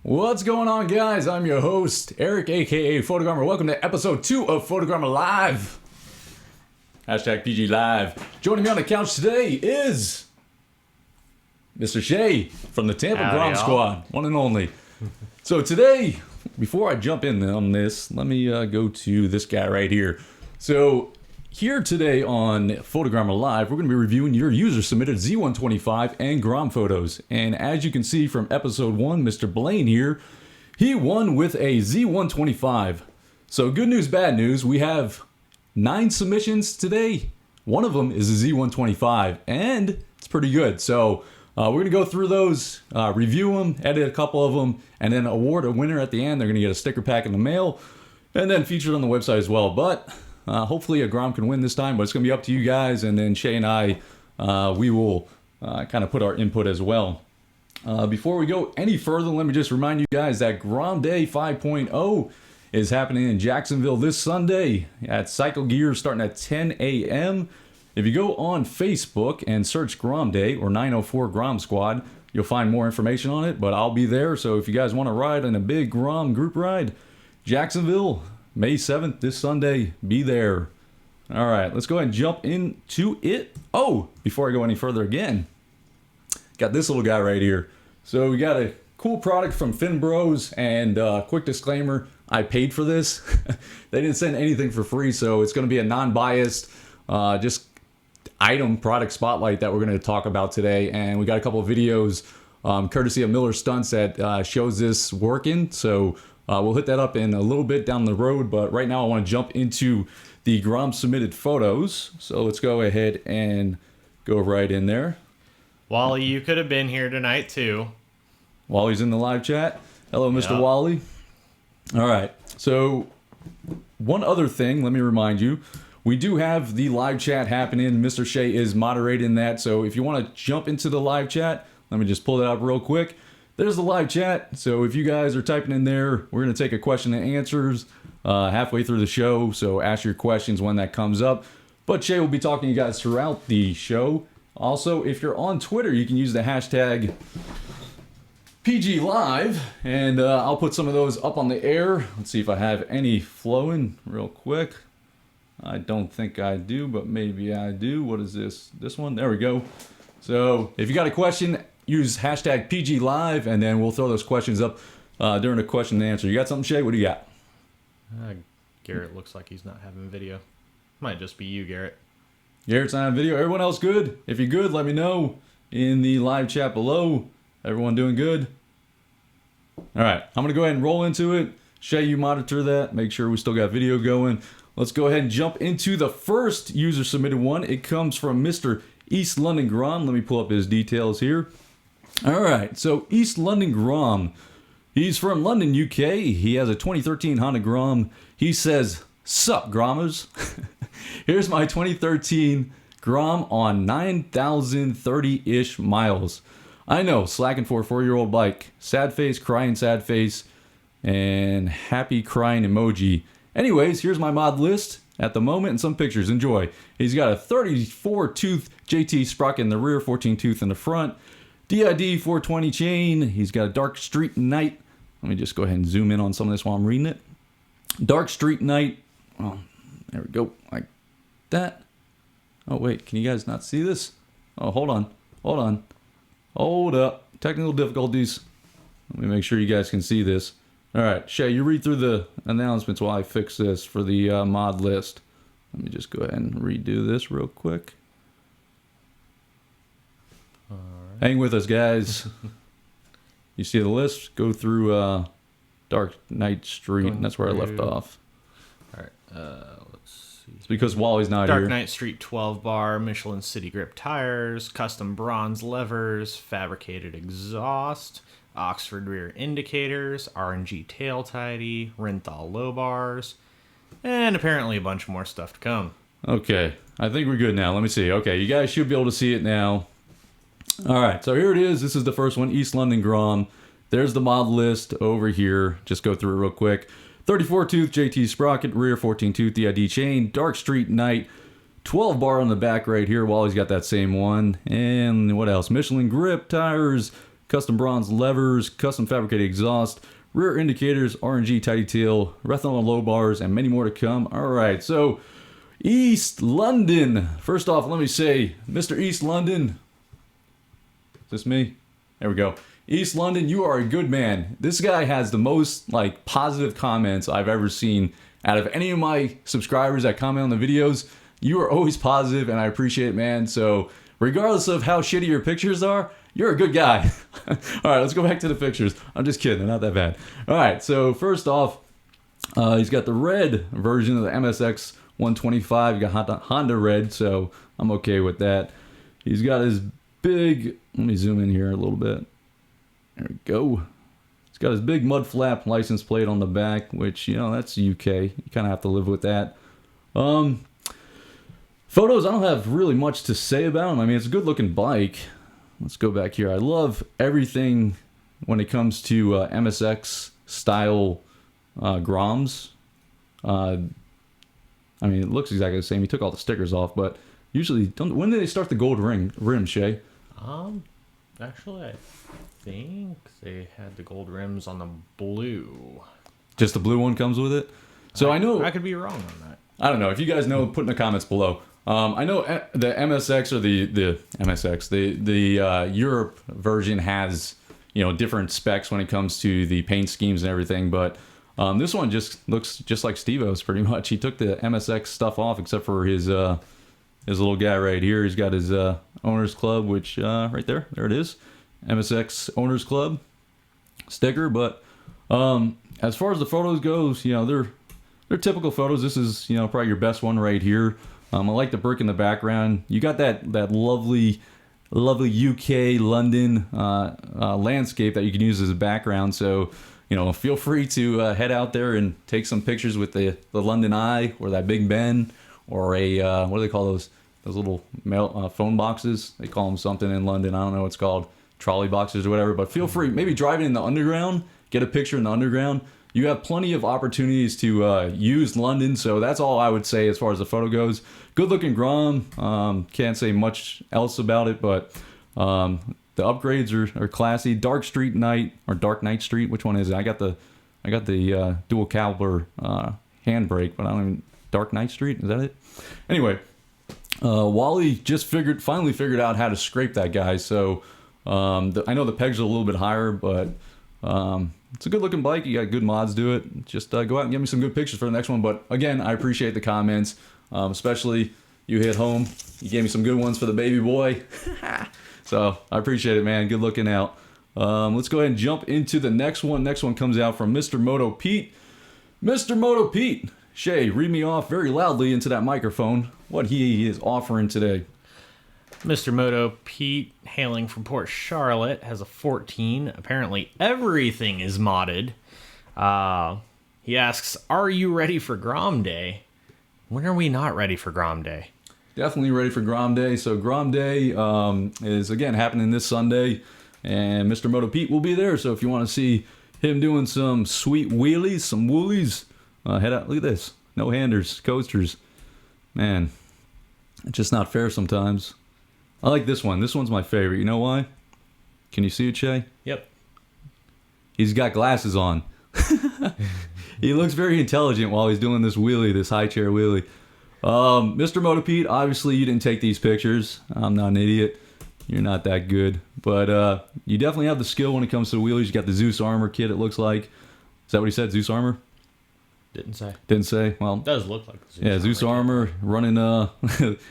What's going on, guys? I'm your host, Eric, aka Photogromer. Welcome to episode 2 of Photogromer Live. Hashtag PG Live. Joining me on the couch today is Mr. Shay from the Tampa Grom Squad, one and only. So today, before I jump in on this, let me go to this guy right here. So here today on Photogromer Live, we're going to be reviewing your user-submitted Z125 and Grom photos. And as you can see from episode 1, Mr. Blaine here, he won with a Z125. So good news, bad news, we have 9 submissions today. One of them is a Z125, and it's pretty good. So we're going to go through those, review them, edit a couple of them, and then award a winner at the end. They're going to get a sticker pack in the mail, and then featured on the website as well. But hopefully a Grom can win this time, but it's going to be up to you guys, and then Shay and I, we will kind of put our input as well. Before we go any further, let me just remind you guys that Grom Day 5.0 is happening in Jacksonville this Sunday at Cycle Gear starting at 10 a.m. If you go on Facebook and search Grom Day or 904 Grom Squad, you'll find more information on it, but I'll be there. So if you guys want to ride in a big Grom group ride, Jacksonville, May 7th, this Sunday, be there. All right, let's go ahead and jump into it. Oh, before I go any further again, got this little guy right here. So we got a cool product from FinBros, and quick disclaimer, I paid for this. They didn't send anything for free, so it's going to be a non-biased, just item product spotlight that we're going to talk about today. And we got a couple of videos, courtesy of Miller Stunts, that shows this working. So we'll hit that up in a little bit down the road, but right now I want to jump into the Grom submitted photos. So let's go ahead and go right in there. Wally, you could have been here tonight too. Wally's in the live chat. Hello, Mr. Wally. All right. So one other thing, let me remind you, we do have the live chat happening. Mr. Shay is moderating that. So if you want to jump into the live chat, let me just pull that up real quick. There's the live chat. So if you guys are typing in there, we're going to take a question and answers halfway through the show. So ask your questions when that comes up. But Shay will be talking to you guys throughout the show. Also, if you're on Twitter, you can use the hashtag PG Live, and I'll put some of those up on the air. Let's see if I have any flowing real quick. I don't think I do, but maybe I do. What is this? This one? There we go. So if you got a question, use hashtag PG Live, and then we'll throw those questions up during the question and answer. You got something, Shay? What do you got? Garrett looks like he's not having video. Might just be you, Garrett. Garrett's not having video. Everyone else good? If you're good, let me know in the live chat below. Everyone doing good? All right, I'm going to go ahead and roll into it. Shay, you monitor that. Make sure we still got video going. Let's go ahead and jump into the first user-submitted one. It comes from Mr. East London Grom. Let me pull up his details here. All right, so East London Grom. He's from London, UK. He has a 2013 Honda Grom. He says, "Sup, Grommers? Here's my 2013 Grom on 9,030-ish miles. I know, slacking for a 4-year-old bike. Sad face, crying sad face, and happy crying emoji. Anyways, here's my mod list at the moment and some pictures. Enjoy." He's got a 34-tooth JT sprocket in the rear, 14-tooth in the front. DID 420 chain. He's got a Dark Street Night. Let me just go ahead and zoom in on some of this while I'm reading it. Dark Street Night. Oh, there we go. Like that. Oh, wait. Can you guys not see this? Oh, hold on. Hold on. Hold up. Technical difficulties. Let me make sure you guys can see this. All right, Shay, you read through the announcements while I fix this for the mod list. Let me just go ahead and redo this real quick. All right. Hang with us, guys. You see the list? Go through Dark Knight Street, and that's where I left off. All right, let's see. It's because Wally's not Dark here. Knight Street 12 bar, Michelin City Grip tires, custom bronze levers, fabricated exhaust, Oxford rear indicators, RNG tail tidy, Rinthal low bars, and apparently a bunch more stuff to come. Okay, I think we're good now. Let me see. Okay, you guys should be able to see it now. All right, so here it is. This is the first one, East London Grom. There's the mod list over here. Just go through it real quick. 34-tooth JT sprocket, rear 14-tooth DID chain, Dark Street Night, 12 bar on the back right here. Wally's got that same one. And what else? Michelin grip tires, custom bronze levers, custom fabricated exhaust, rear indicators, RNG tidy tail, Rethanol low bars, and many more to come. All right, so East London. First off, let me say, Mr. East London. Is this me? There we go. East London, you are a good man. This guy has the most like positive comments I've ever seen out of any of my subscribers that comment on the videos. You are always positive, and I appreciate it, man. So regardless of how shitty your pictures are, you're a good guy. All right, let's go back to the pictures. I'm just kidding. They're not that bad. All right, so first off, he's got the red version of the MSX 125. You got Honda red, so I'm okay with that. He's got his big, let me zoom in here a little bit. There we go. He's got his big mud flap license plate on the back, which, you know, that's UK. You kind of have to live with that. Photos, I don't have really much to say about him. I mean, it's a good looking bike. Let's go back here. I love everything when it comes to MSX style Groms. I mean, it looks exactly the same. He took all the stickers off, but usually, when did they start the gold rim, Shay? Actually, I think they had the gold rims on the blue. Just the blue one comes with it? So I know... I could be wrong on that. I don't know. If you guys know, put in the comments below. I know the MSX or the MSX, the Europe version has, you know, different specs when it comes to the paint schemes and everything, but this one just looks just like Steve-O's pretty much. He took the MSX stuff off except for his little guy right here. He's got his Owners Club, which right there it is, MSX Owners Club sticker. But as far as the photos goes, you know, they're typical photos. This is, you know, probably your best one right here. I like the brick in the background. You got that lovely UK London landscape that you can use as a background. So, you know, feel free to head out there and take some pictures with the London Eye or that Big Ben or a what do they call those little mail, phone boxes? They call them something in London. I don't know what it's called, trolley boxes or whatever. But feel free, maybe driving in the underground, get a picture in the underground. You have plenty of opportunities to use London, so that's all I would say as far as the photo goes. Good looking Grom. Can't say much else about it, but the upgrades are classy. Dark Street Night or Dark Knight Street, which one is it? I got the dual caliber handbrake, but I don't even... Dark Knight Street, is that it? Anyway, Wally just finally figured out how to scrape that guy. So I know the pegs are a little bit higher, but it's a good looking bike. You got good mods to it. Just go out and give me some good pictures for the next one. But again, I appreciate the comments, especially you hit home. You gave me some good ones for the baby boy. So I appreciate it, man. Good looking out. Let's go ahead and jump into the next one. Next one comes out from Mr. Moto Pete. Mr. Moto Pete. Shay, read me off very loudly into that microphone what he is offering today. Mr. Moto Pete, hailing from Port Charlotte, has a 14. Apparently everything is modded. He asks, are you ready for Grom Day? When are we not ready for Grom Day? Definitely ready for Grom Day. So Grom Day is, again, happening this Sunday. And Mr. Moto Pete will be there. So if you want to see him doing some sweet wheelies, some woolies, head out. Look at this. No handers, coasters. Man, it's just not fair sometimes. I like this one. This one's my favorite. You know why? Can you see it, Shay? Yep. He's got glasses on. He looks very intelligent while he's doing this wheelie, this high chair wheelie. Mr. Moto Pete, obviously you didn't take these pictures. I'm not an idiot. You're not that good. But you definitely have the skill when it comes to the wheelies. You got the Zeus Armor kit, it looks like. Is that what he said, Zeus Armor? Didn't say. Didn't say? Well, it does look like Zeus Armor. Zeus Armor running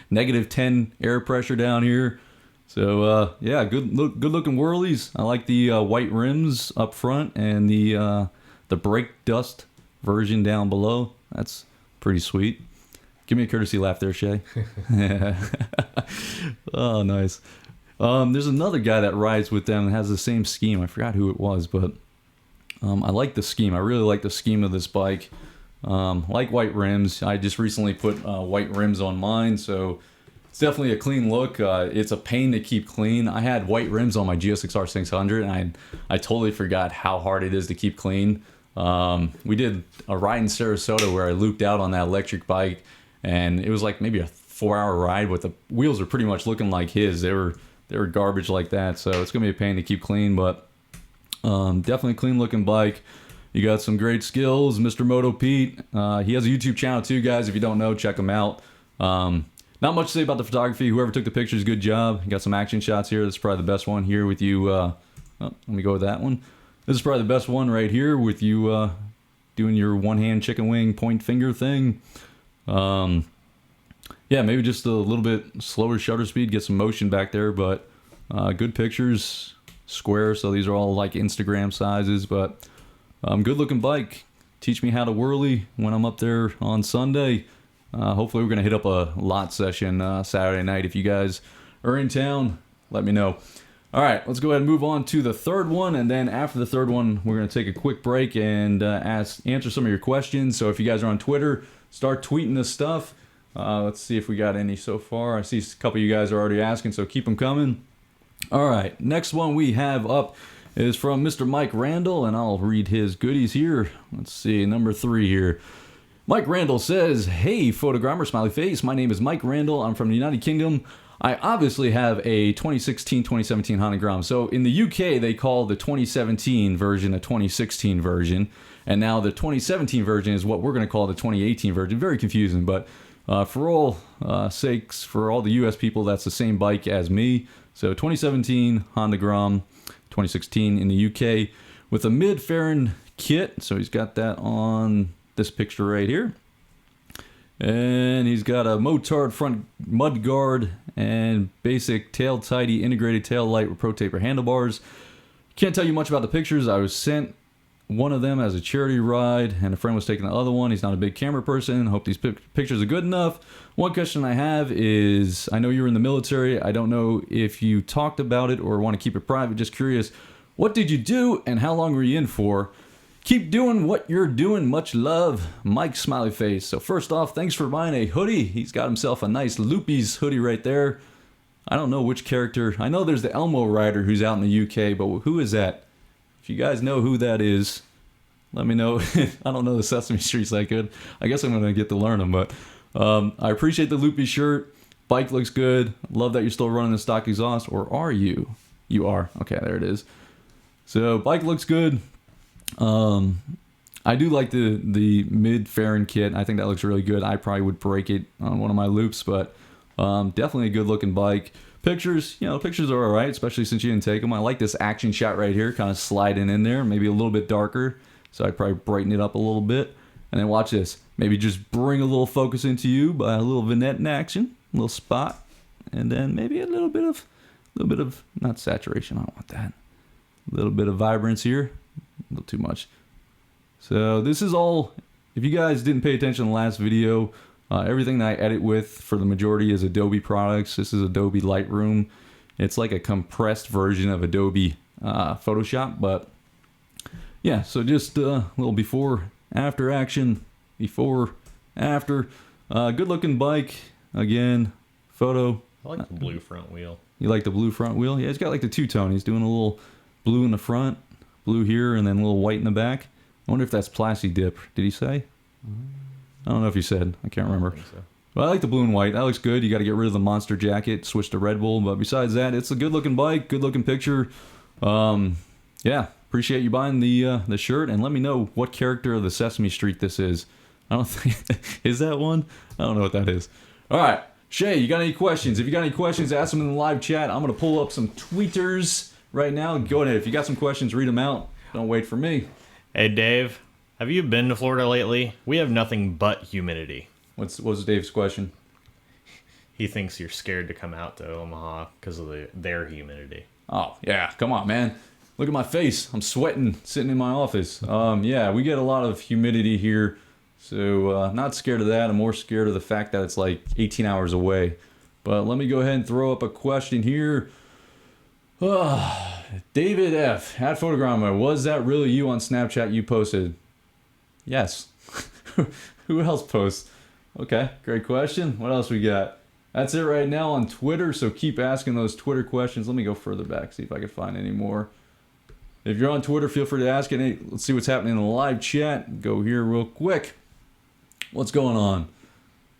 negative 10 air pressure down here. So yeah, good looking whirlies. I like the white rims up front and the brake dust version down below. That's pretty sweet. Give me a courtesy laugh there, Shay. Oh, nice. There's another guy that rides with them and has the same scheme. I forgot who it was, but I like the scheme. I really like the scheme of this bike. Like white rims. I just recently put white rims on mine, so it's definitely a clean look. It's a pain to keep clean. I had white rims on my GSX-R 600, and I totally forgot how hard it is to keep clean. We did a ride in Sarasota where I looped out on that electric bike, and it was like maybe a 4-hour ride, but the wheels are pretty much looking like his. They were they were garbage like that. So it's gonna be a pain to keep clean, but definitely clean looking bike. You got some great skills, Mr. Moto Pete. He has a YouTube channel too, guys. If you don't know, check him out. Not much to say about the photography. Whoever took the pictures, good job. You got some action shots here. This is probably the best one here with you. Let me go with that one. This is probably the best one right here with you doing your one-hand chicken wing point finger thing. Yeah, maybe just a little bit slower shutter speed, get some motion back there, but good pictures, square, so these are all like Instagram sizes, but good looking bike. Teach me how to whirly when I'm up there on Sunday. Hopefully we're going to hit up a lot session Saturday night. If you guys are in town, let me know. All right, let's go ahead and move on to the third one, and then after the third one, we're going to take a quick break and answer some of your questions. So if you guys are on Twitter, start tweeting this stuff. Let's see if we got any so far. I see a couple of you guys are already asking, so keep them coming. All right, next one we have up is from Mr. Mike Randall, and I'll read his goodies here. Let's see, number 3 here. Mike Randall says, "Hey, Photogromer, smiley face. My name is Mike Randall. I'm from the United Kingdom. I obviously have a 2016-2017 Honda Grom. So in the UK, they call the 2017 version a 2016 version, and now the 2017 version is what we're going to call the 2018 version. Very confusing, but for all sakes, for all the US people, that's the same bike as me. So 2017 Honda Grom, 2016 in the UK with a mid-fairing kit. So he's got that on this picture right here. And he's got a motard front mud guard and basic tail tidy integrated tail light with pro taper handlebars. Can't tell you much about the pictures. I was sent one of them as a charity ride, and a friend was taking the other one. He's not a big camera person. Hope these pictures are good enough. One question I have is, I know you're in the military. I don't know if you talked about it or want to keep it private. Just curious, what did you do and how long were you in for? Keep doing what you're doing. Much love, Mike smiley face. So first off, thanks for buying a hoodie. He's got himself a nice Loopies hoodie right there. I don't know which character. I know there's the Elmo Rider who's out in the UK, but who is that? If you guys know who that is, let me know. I don't know the Sesame Street's that good. I guess I'm going to get to learn them, but I appreciate the Loopy shirt. Bike looks good. Love that you're still running the stock exhaust, or are you? You are. Okay, there it is. So bike looks good. I do like the mid-fairing kit. I think that looks really good. I probably would break it on one of my loops, but definitely a good-looking bike. Pictures, pictures are all right, especially since you didn't take them. I like this action shot right here, kind of sliding in there, maybe a little bit darker, so I'd probably brighten it up a little bit. And then watch this. Maybe just bring a little focus into you by a little vignette in action, a little spot, and then maybe a little bit of not saturation. I don't want that. A little bit of vibrance here. A little too much. So this is all, if you guys didn't pay attention in the last video, everything that I edit with for the majority is Adobe products. This is Adobe Lightroom. It's like a compressed version of Adobe Photoshop, but yeah, so just a little before, after action, before, after. Good looking bike, again, photo. I like the blue front wheel. You like the blue front wheel? Yeah, he's got like the two-tone. He's doing a little blue in the front, blue here, and then a little white in the back. I wonder if that's Plasti Dip. Did he say? I don't know if he said. I can't remember. I think so. But I like the blue and white. That looks good. You got to get rid of the monster jacket, switch to Red Bull. But besides that, it's a good-looking bike, good-looking picture. Yeah, appreciate you buying the shirt, and let me know what character of the Sesame Street this is. I don't think... Is that one? I don't know what that is. All right. Shay, you got any questions? If you got any questions, ask them in the live chat. I'm going to pull up some tweeters right now. Go ahead. If you got some questions, read them out. Don't wait for me. Hey, Dave, have you been to Florida lately? We have nothing but humidity. What's Dave's question? He thinks you're scared to come out to Omaha because of their humidity. Oh, yeah. Come on, man. Look at my face. I'm sweating sitting in my office. Yeah, we get a lot of humidity here. So not scared of that. I'm more scared of the fact that it's like 18 hours away. But let me go ahead and throw up a question here. David F. at Photogromer. Was that really you on Snapchat you posted? Yes. Who else posts? Okay, great question. What else we got? That's it right now on Twitter, so keep asking those Twitter questions. Let me go further back, see if I can find any more. If you're on Twitter, feel free to ask it. Hey, let's see what's happening in the live chat. Go here real quick. What's going on?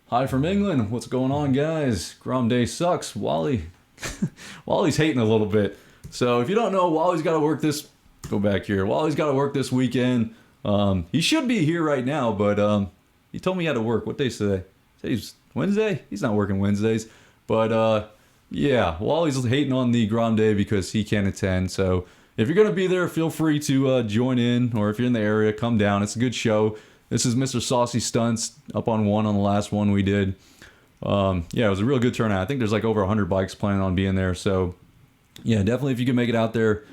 Hi from England. What's going on, guys? Grom Day sucks. Wally Wally's hating a little bit. So if you don't know, Wally's got to work this. Go back here. Wally's got to work this weekend. He should be here right now, but he told me he had to work. What day today? Today's Wednesday. He's not working Wednesdays, but yeah, Wally's hating on the Grom Day because he can't attend. So if you're gonna be there, feel free to join in, or if you're in the area, come down. It's a good show. This is Mr. Saucy Stunts up on the last one we did. Yeah, it was a real good turnout. I think there's like over 100 bikes planning on being there. So yeah, definitely if you can make it out there,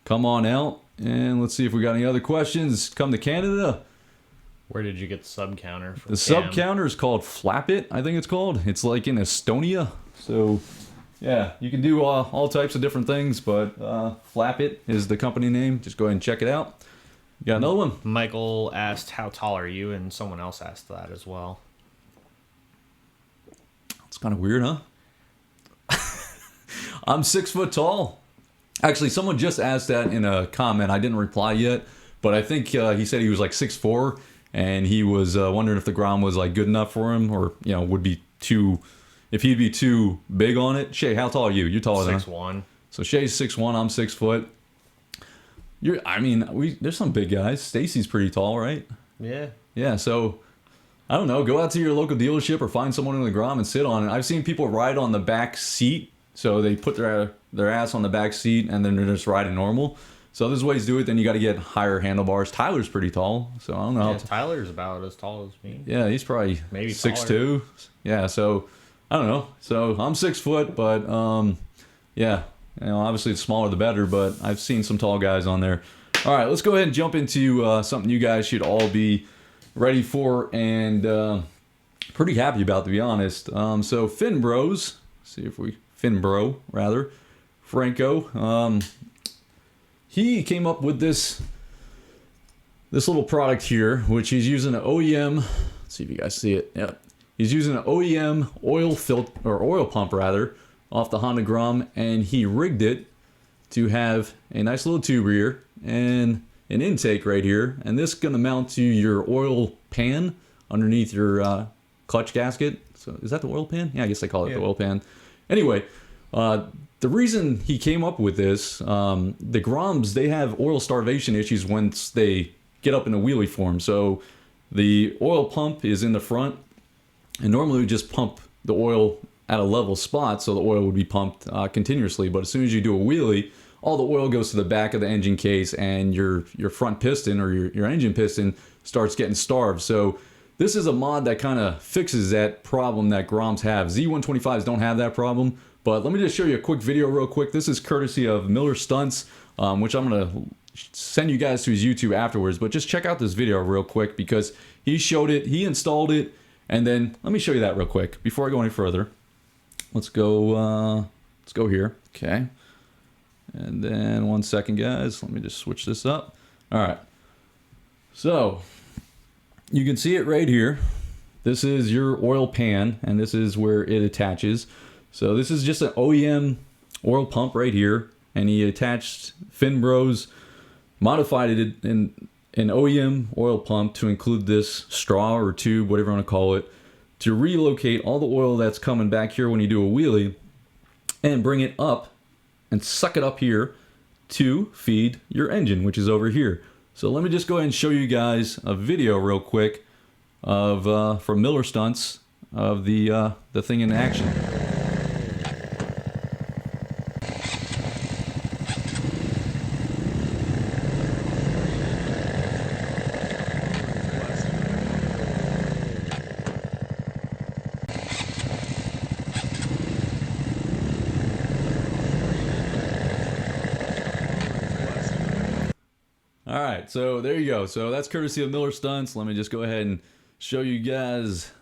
come on out. And let's see if we got any other questions. Come to Canada. Where did you get the sub counter from? The sub counter is called Flap It, I think it's called. It's like in Estonia. So yeah, you can do all types of different things, but Flap It is the company name. Just go ahead and check it out. You got another one? Michael asked, how tall are you? And someone else asked that as well. It's kind of weird, huh? I'm 6 foot tall. Actually, someone just asked that in a comment. I didn't reply yet, but I think he said he was like 6'4", and he was wondering if the Grom was like good enough for him, or would be too, if he'd be too big on it. Shay, how tall are you? You're taller than 6'1". So Shay's 6'1", I'm 6 foot. There's some big guys. Stacy's pretty tall, right? Yeah. Yeah, so I don't know. Go out to your local dealership or find someone in the Grom and sit on it. I've seen people ride on the back seat. So they put their ass on the back seat and then they're just riding normal. So there's ways to do it. Then you got to get higher handlebars. Tyler's pretty tall, so I don't know. Yeah, Tyler's about as tall as me. Yeah, he's probably maybe 6'2". Yeah, so I don't know. So I'm 6 foot, but yeah, obviously the smaller the better. But I've seen some tall guys on there. All right, let's go ahead and jump into something you guys should all be ready for and pretty happy about, to be honest. So FinBros, FinBro, rather, Franco, he came up with this little product here, which he's using an OEM. Let's see if you guys see it. Yeah, he's using an OEM oil pump rather, off the Honda Grom, and he rigged it to have a nice little tube here and an intake right here, and this is going to mount to your oil pan underneath your clutch gasket. So is that the oil pan? Yeah, I guess they call it the oil pan. Anyway, the reason he came up with this, the Groms, they have oil starvation issues once they get up in a wheelie form. So the oil pump is in the front, and normally we just pump the oil at a level spot, so the oil would be pumped continuously. But as soon as you do a wheelie, all the oil goes to the back of the engine case, and your front piston or your engine piston starts getting starved. So this is a mod that kind of fixes that problem that Groms have. Z125s don't have that problem, but let me just show you a quick video real quick. This is courtesy of Miller Stunts, which I'm going to send you guys to his YouTube afterwards, but just check out this video real quick because he showed it, he installed it, and then let me show you that real quick before I go any further. Let's go here. Okay. And then 1 second, guys. Let me just switch this up. All right. So you can see it right here. This is your oil pan, and this is where it attaches. So this is just an OEM oil pump right here, and he attached FinBros, modified it in an OEM oil pump to include this straw or tube, whatever you want to call it, to relocate all the oil that's coming back here when you do a wheelie and bring it up and suck it up here to feed your engine, which is over here. So let me just go ahead and show you guys a video real quick of from Miller Stunts of the thing in action. All right, so there you go. So that's courtesy of Miller Stunts. Let me just go ahead and show you guys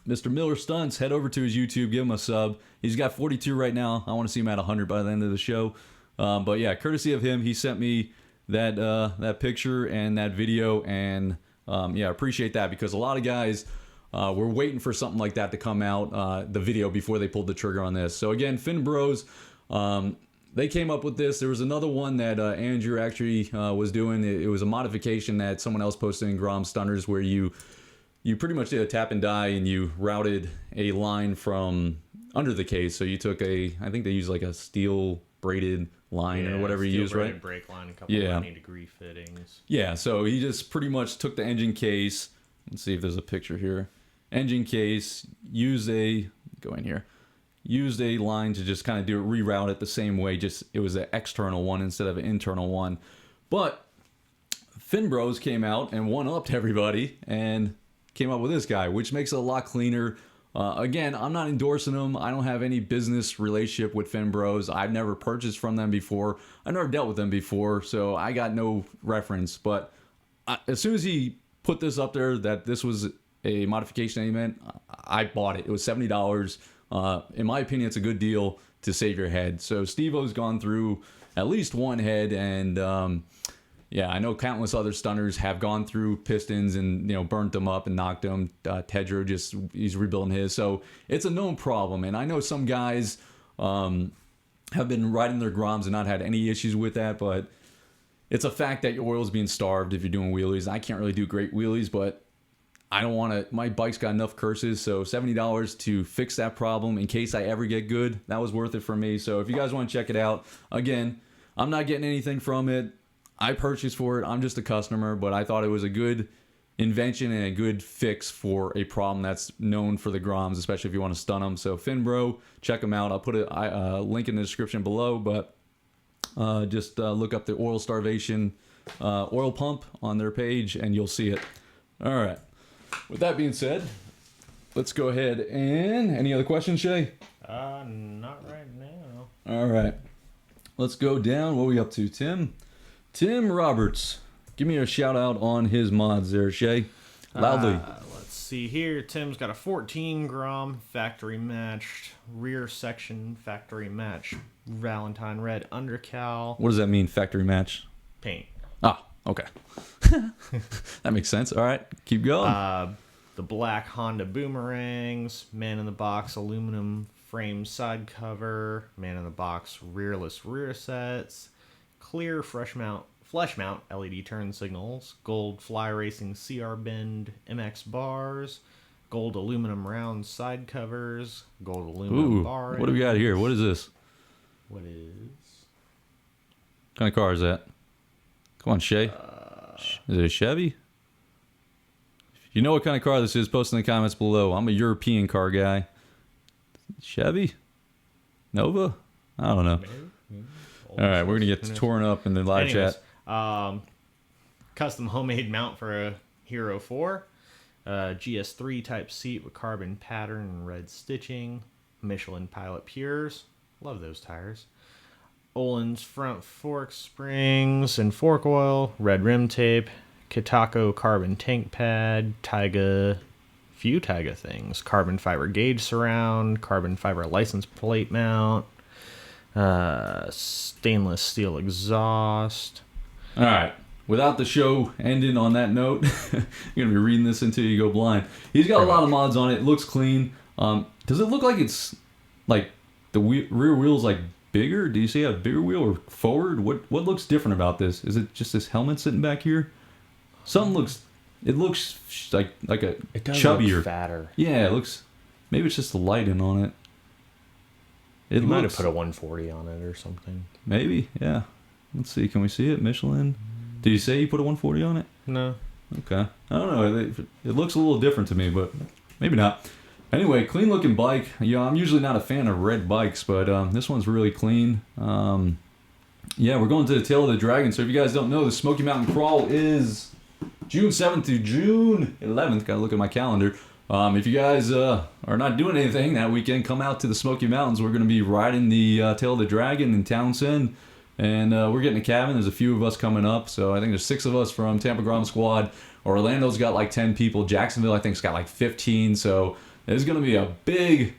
Mr. Miller Stunts. Head over to his YouTube, give him a sub. He's got 42 right now. I want to see him at 100 by the end of the show. But yeah, courtesy of him, he sent me that picture and that video, and yeah, appreciate that because a lot of guys were waiting for something like that to come out, the video, before they pulled the trigger on this. So again, FinBros, they came up with this. There was another one that Andrew actually was doing. It was a modification that someone else posted in Grom Stunners where you pretty much did a tap and die and you routed a line from under the case. So you took I think they use like a steel braided line or whatever you use, right? Brake line, a couple 90-degree fittings. Yeah, so he just pretty much took the engine case. Let's see if there's a picture here. Engine case, used a line to just kind of reroute it the same way, just it was an external one instead of an internal one. But FinBros came out and one-upped everybody and came up with this guy, which makes it a lot cleaner. Again, I'm not endorsing them. I don't have any business relationship with FinBros. I've never purchased from them before. I've never dealt with them before, so I got no reference. But as soon as he put this up there that this was a modification element, I bought it. It was $70. In my opinion, it's a good deal to save your head. So Steve-O's gone through at least one head, and yeah, I know countless other stunners have gone through pistons and burnt them up and knocked them. Tedro he's rebuilding his, so it's a known problem. And I know some guys have been riding their Groms and not had any issues with that, but it's a fact that your oil's being starved if you're doing wheelies. I can't really do great wheelies, but I don't want to. My bike's got enough curses, so $70 to fix that problem in case I ever get good. That was worth it for me. So if you guys want to check it out, again, I'm not getting anything from it. I purchased for it. I'm just a customer, but I thought it was a good invention and a good fix for a problem that's known for the Groms, especially if you want to stun them. So FinBro, check them out. I'll put a link in the description below, but just look up the oil starvation oil pump on their page and you'll see it. All right. With that being said, let's go ahead and... Any other questions, Shay? Not right now. All right. Let's go down. What are we up to, Tim? Tim Roberts. Give me a shout out on his mods there, Shay. Loudly. Let's see here. Tim's got a 14 Grom factory matched rear section, factory match Valentine red undercowl. What does that mean, factory match? Paint. Ah, okay. That makes sense. All right, keep going. The black Honda boomerangs, man in the box aluminum frame side cover, man in the box rearless rear sets, clear flesh mount LED turn signals, gold fly racing CR bend MX bars, gold aluminum round side covers, gold aluminum bar. What do we got here? What is this? What kind of car is that? Come on, Shay. Is it a Chevy? If you know what kind of car this is, post in the comments below. I'm a European car guy. Chevy? Nova? I don't know. All right, we're going to get torn up in the live chat. Custom homemade mount for a Hero 4. GS3 type seat with carbon pattern and red stitching. Michelin Pilot Pures. Love those tires. Olin's front fork springs and fork oil. Red rim tape. Kitako carbon tank pad. Few Taiga things. Carbon fiber gauge surround. Carbon fiber license plate mount. Stainless steel exhaust. All right. Without the show ending on that note, you're going to be reading this until you go blind. He's got a lot of mods on it. It looks clean. Does it look like it's like the rear wheel's like bigger? Do you see a bigger wheel or forward? What looks different about this? Is it just this helmet sitting back here? It looks like a it does chubbier, look fatter. Yeah, it looks. Maybe it's just the lighting on it. You might have put a 140 on it or something. Maybe, yeah. Let's see. Can we see it? Michelin. Did you say you put a 140 on it? No. Okay. I don't know. It looks a little different to me, but maybe not. Anyway, clean looking bike. Yeah, I'm usually not a fan of red bikes, but this one's really clean. Yeah, we're going to the Tail of the Dragon. So if you guys don't know, the Smoky Mountain Crawl is June 7th through June 11th. Gotta look at my calendar. If you guys are not doing anything that weekend, come out to the Smoky Mountains. We're going to be riding the Tail of the Dragon in Townsend. And we're getting a cabin. There's a few of us coming up. So I think there's 6 of us from Tampa Grom Squad. Orlando's got like 10 people. Jacksonville, I think, has got like 15. So there's going to be a big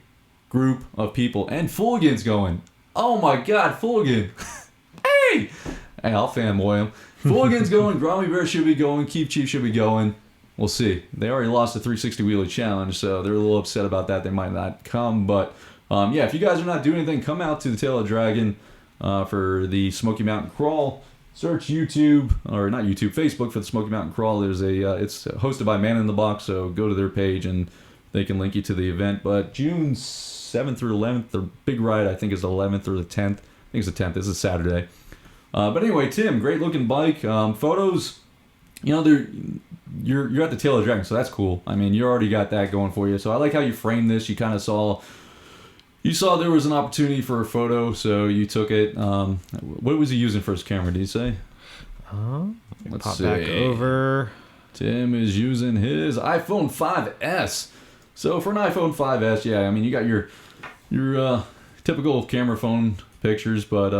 group of people. And Fulligan's going. Oh my God, Fulligan. Hey, I'll fanboy him. Fulligan's going. Grommy Bear should be going. Keep Chief should be going. We'll see. They already lost the 360 wheeler challenge, so they're a little upset about that. They might not come. But yeah, if you guys are not doing anything, come out to the Tail of the Dragon for the Smoky Mountain Crawl. Search YouTube, or not YouTube, Facebook for the Smoky Mountain Crawl. There's it's hosted by Man in the Box, so go to their page and they can link you to the event. But June 7th through 11th, the big ride I think is the 11th or the 10th. I think it's the 10th. This is Saturday. But anyway, Tim, great looking bike. Photos, you know, you're at the tail of the dragon, so that's cool. I mean, you already got that going for you. So I like how you framed this. You kind of saw there was an opportunity for a photo, so you took it. What was he using for his camera? Did he say? Let's Pop see. back over. Tim is using his iPhone 5S. So for an iPhone 5S, yeah, I mean, you got your typical camera phone pictures, but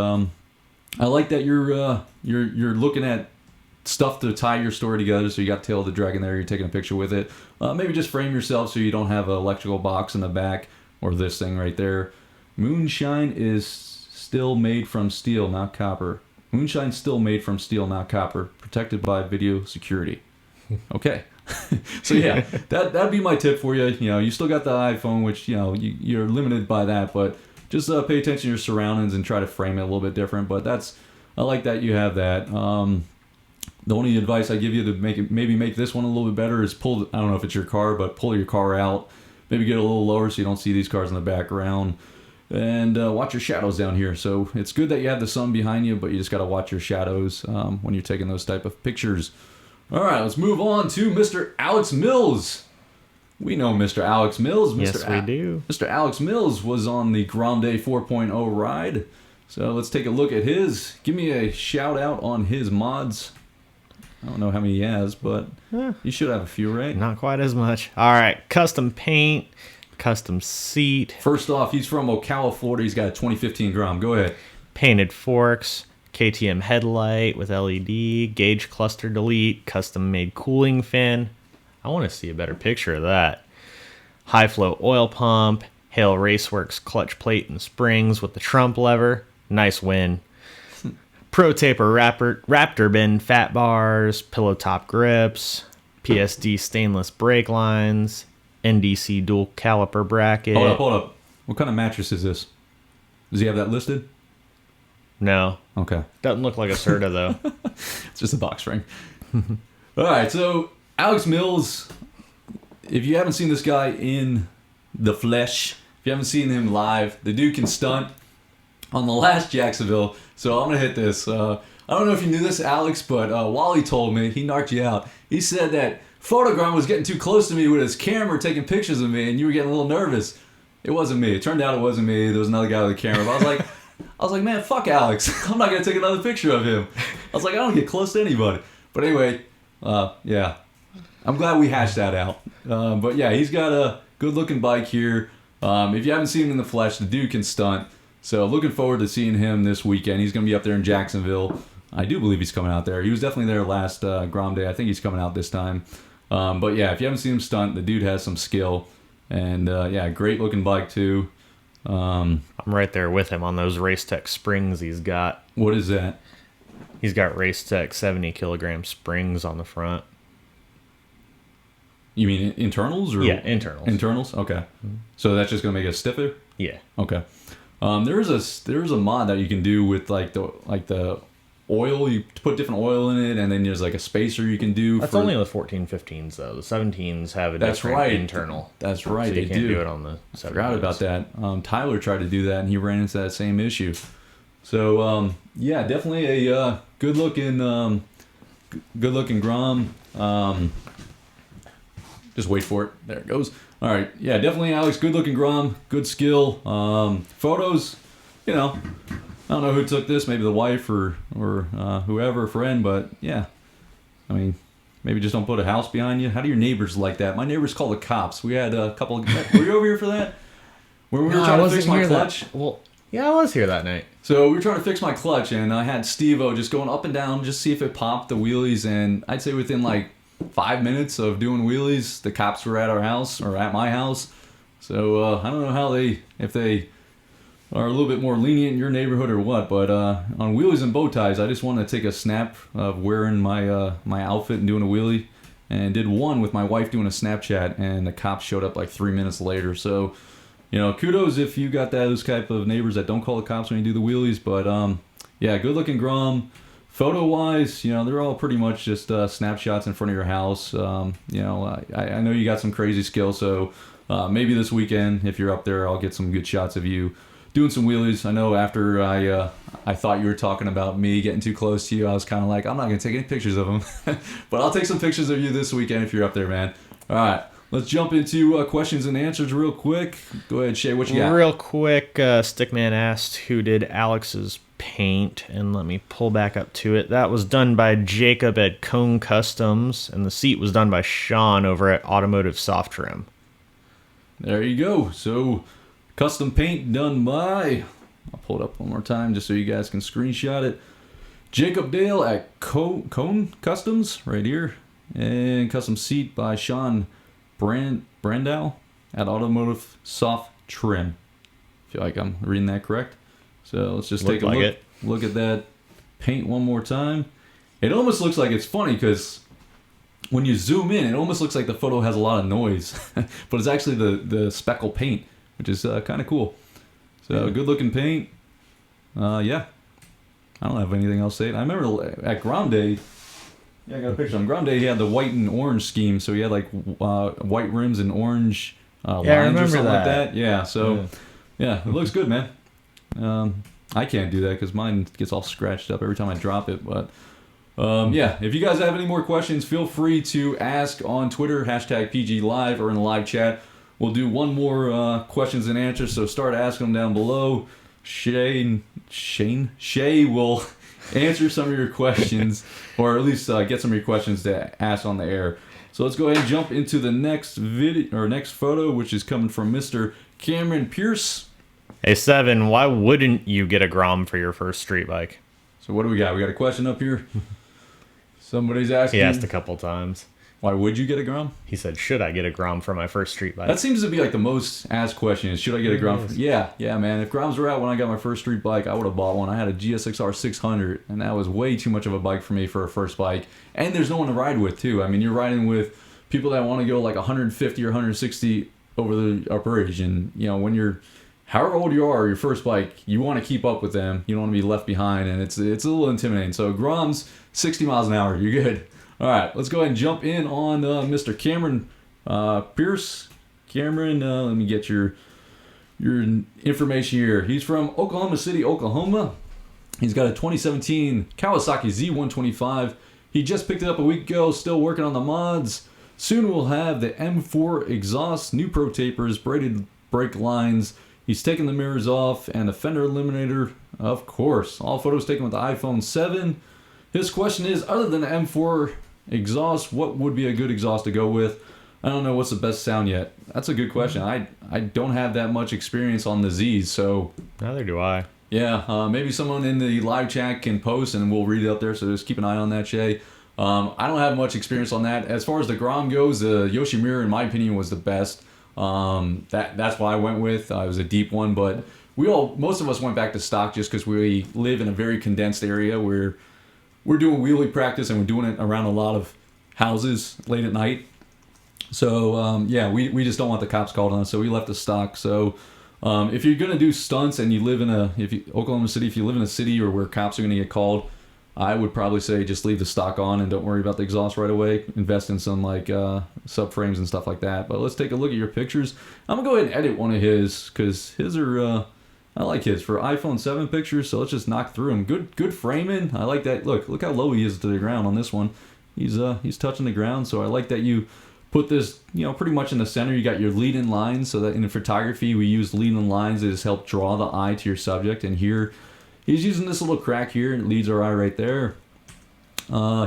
I like that you're looking at stuff to tie your story together. So you got Tail of the Dragon there. You're taking a picture with it. Maybe just frame yourself so you don't have an electrical box in the back or this thing right there. Moonshine is still made from steel, not copper. Moonshine's still made from steel, not copper. Protected by video security. Okay. So yeah, that'd be my tip for you. You know, you still got the iPhone, which, you know, you're limited by that, but just pay attention to your surroundings and try to frame it a little bit different. But I like that you have that. The only advice I give you to make this one a little bit better is I don't know if it's your car, but pull your car out. Maybe get a little lower so you don't see these cars in the background. And watch your shadows down here. So it's good that you have the sun behind you, but you just got to watch your shadows when you're taking those type of pictures. All right, let's move on to Mr. Alex Mills. We know Mr. Alex Mills. Yes, we do. Mr. Alex Mills was on the Grande 4.0 ride. So let's take a look at his. Give me a shout out on his mods. I don't know how many he has, but you should have a few, right? Not quite as much. All right, custom paint, custom seat. First off, he's from Ocala, Florida. He's got a 2015 Grom. Go ahead. Painted forks, KTM headlight with LED, gauge cluster delete, custom made cooling fin. I want to see a better picture of that. High flow oil pump, Hale Raceworks clutch plate and springs with the trump lever. Nice win. Pro Taper Raptor bin fat bars, pillow top grips, PSD stainless brake lines, NDC dual caliper bracket. Hold up. What kind of mattress is this? Does he have that listed? No. Okay. Doesn't look like a Serta though. It's just a box spring. All right, so Alex Mills, if you haven't seen this guy in the flesh, if you haven't seen him live, the dude can stunt. On the last Jacksonville, so I'm going to hit this. I don't know if you knew this, Alex, but Wally told me, he narked you out. He said that Photogromer was getting too close to me with his camera taking pictures of me, and you were getting a little nervous. It wasn't me. It turned out it wasn't me. There was another guy with a camera. But I was like, man, fuck Alex. I'm not going to take another picture of him. I was like, I don't get close to anybody. But anyway, yeah. I'm glad we hashed that out. But yeah, he's got a good-looking bike here. If you haven't seen him in the flesh, the dude can stunt. So looking forward to seeing him this weekend. He's going to be up there in Jacksonville. I do believe he's coming out there. He was definitely there last Grom Day. I think he's coming out this time. But yeah, if you haven't seen him stunt, the dude has some skill. And yeah, great looking bike too. I'm right there with him on those Racetech springs he's got. What is that? He's got Racetech 70 kilogram springs on the front. You mean internals? Or? Yeah, internals. Internals? Okay. Mm-hmm. So that's just going to make it stiffer? Yeah. Okay. There's a mod that you can do with like the oil. You put different oil in it, and then there's like a spacer you can do. That's only the 14-15s though. The 17s have a different internal. That's right. So they you can't do it on the 17s. I forgot about that. Tyler tried to do that, and he ran into that same issue. So yeah, definitely a good looking Grom. Just wait for it. There it goes. All right, yeah, definitely Alex. Good looking Grom, good skill. Photos, you know, I don't know who took this. Maybe the wife or whoever, friend. But yeah, I mean, maybe just don't put a house behind you. How do your neighbors like that? My neighbors call the cops. We had a couple. Were you over here for that? Where we were trying to fix my clutch. Well, yeah, I was here that night. So we were trying to fix my clutch, and I had Steve-O just going up and down, just see if it popped the wheelies. And I'd say within like 5 minutes of doing wheelies, the cops were at our house or at my house. So I don't know how if they are a little bit more lenient in your neighborhood or what, but on wheelies and bow ties, I just wanted to take a snap of wearing my my outfit and doing a wheelie, and did one with my wife doing a Snapchat, and the cops showed up like 3 minutes later. So, you know, kudos if you got those type of neighbors that don't call the cops when you do the wheelies. But yeah, good looking Grom. Photo wise, you know, they're all pretty much just snapshots in front of your house. You know, I know you got some crazy skill, so maybe this weekend, if you're up there, I'll get some good shots of you doing some wheelies. I know after I thought you were talking about me getting too close to you, I was kind of like, I'm not going to take any pictures of them. But I'll take some pictures of you this weekend if you're up there, man. All right, let's jump into questions and answers real quick. Go ahead, Shay, what you got? Real quick, Stickman asked who did Alex's paint, and let me pull back up to it. That was done by Jacob at Cone Customs, and the seat was done by Sean over at Automotive Soft Trim. There you go. So, custom paint done by, I'll pull it up one more time just so you guys can screenshot it. Jacob Dale at Cone Customs, right here. And custom seat by Sean Brandau at Automotive Soft Trim. I feel like I'm reading that correct. So let's just take a look at that paint one more time. It almost looks like, it's funny because when you zoom in, it almost looks like the photo has a lot of noise. But it's actually the speckle paint, which is kind of cool. So good looking paint. Yeah. I don't have anything else to say. I remember at Grom Day, yeah, I got a picture. On Grom Day, he had the white and orange scheme. So he had like white rims and orange lines or something like that. Yeah, so yeah, it looks good, man. I can't do that because mine gets all scratched up every time I drop it. But yeah, if you guys have any more questions, feel free to ask on Twitter, #PGLive, or in the live chat. We'll do one more questions and answers, so start asking them down below. Shay will answer some of your questions, or at least get some of your questions to ask on the air. So let's go ahead and jump into the next video or next photo, which is coming from Mr. Cameron Pierce. Hey, Seven, why wouldn't you get a Grom for your first street bike? So what do we got? We got a question up here. Somebody's asking. He asked a couple times. Why would you get a Grom? He said, should I get a Grom for my first street bike? That seems to be like the most asked question is, should I get a Grom? Yeah, man. If Groms were out when I got my first street bike, I would have bought one. I had a GSXR 600, and that was way too much of a bike for me for a first bike. And there's no one to ride with, too. I mean, you're riding with people that want to go like 150 or 160 over the upper ridge. And, you know, when you're, however old you are, your first bike, you want to keep up with them. You don't want to be left behind, and it's a little intimidating. So Groms, 60 miles an hour, you're good. All right, let's go ahead and jump in on Mr. Cameron Pierce. Cameron, let me get your information here. He's from Oklahoma City, Oklahoma. He's got a 2017 Kawasaki Z125. He just picked it up a week ago, still working on the mods. Soon we'll have the M4 exhaust, new pro tapers, braided brake lines. He's taking the mirrors off and the fender eliminator, of course. All photos taken with the iPhone 7. His question is, other than the M4 exhaust, what would be a good exhaust to go with? I don't know what's the best sound yet. That's a good question. I don't have that much experience on the Zs, so neither do I. Yeah, maybe someone in the live chat can post and we'll read it up there, so just keep an eye on that, Shay. I don't have much experience on that. As far as the Grom goes, the Yoshimura, in my opinion, was the best. That's what I went with. It was a deep one, but most of us went back to stock just because we live in a very condensed area where we're doing wheelie practice and we're doing it around a lot of houses late at night. So yeah, we just don't want the cops called on us, so we left the stock. So if you're gonna do stunts and you live in Oklahoma City, if you live in a city or where cops are gonna get called, I would probably say just leave the stock on and don't worry about the exhaust right away. Invest in some like subframes and stuff like that. But let's take a look at your pictures. I'm gonna go ahead and edit one of his because his are I like his for iPhone 7 pictures. So let's just knock through them. Good framing. I like that. Look how low he is to the ground on this one. He's touching the ground. So I like that you put this, pretty much in the center. You got your lead-in lines, so that in photography we use lead-in lines that just help draw the eye to your subject. And here, he's using this little crack here, and it leads our eye right there.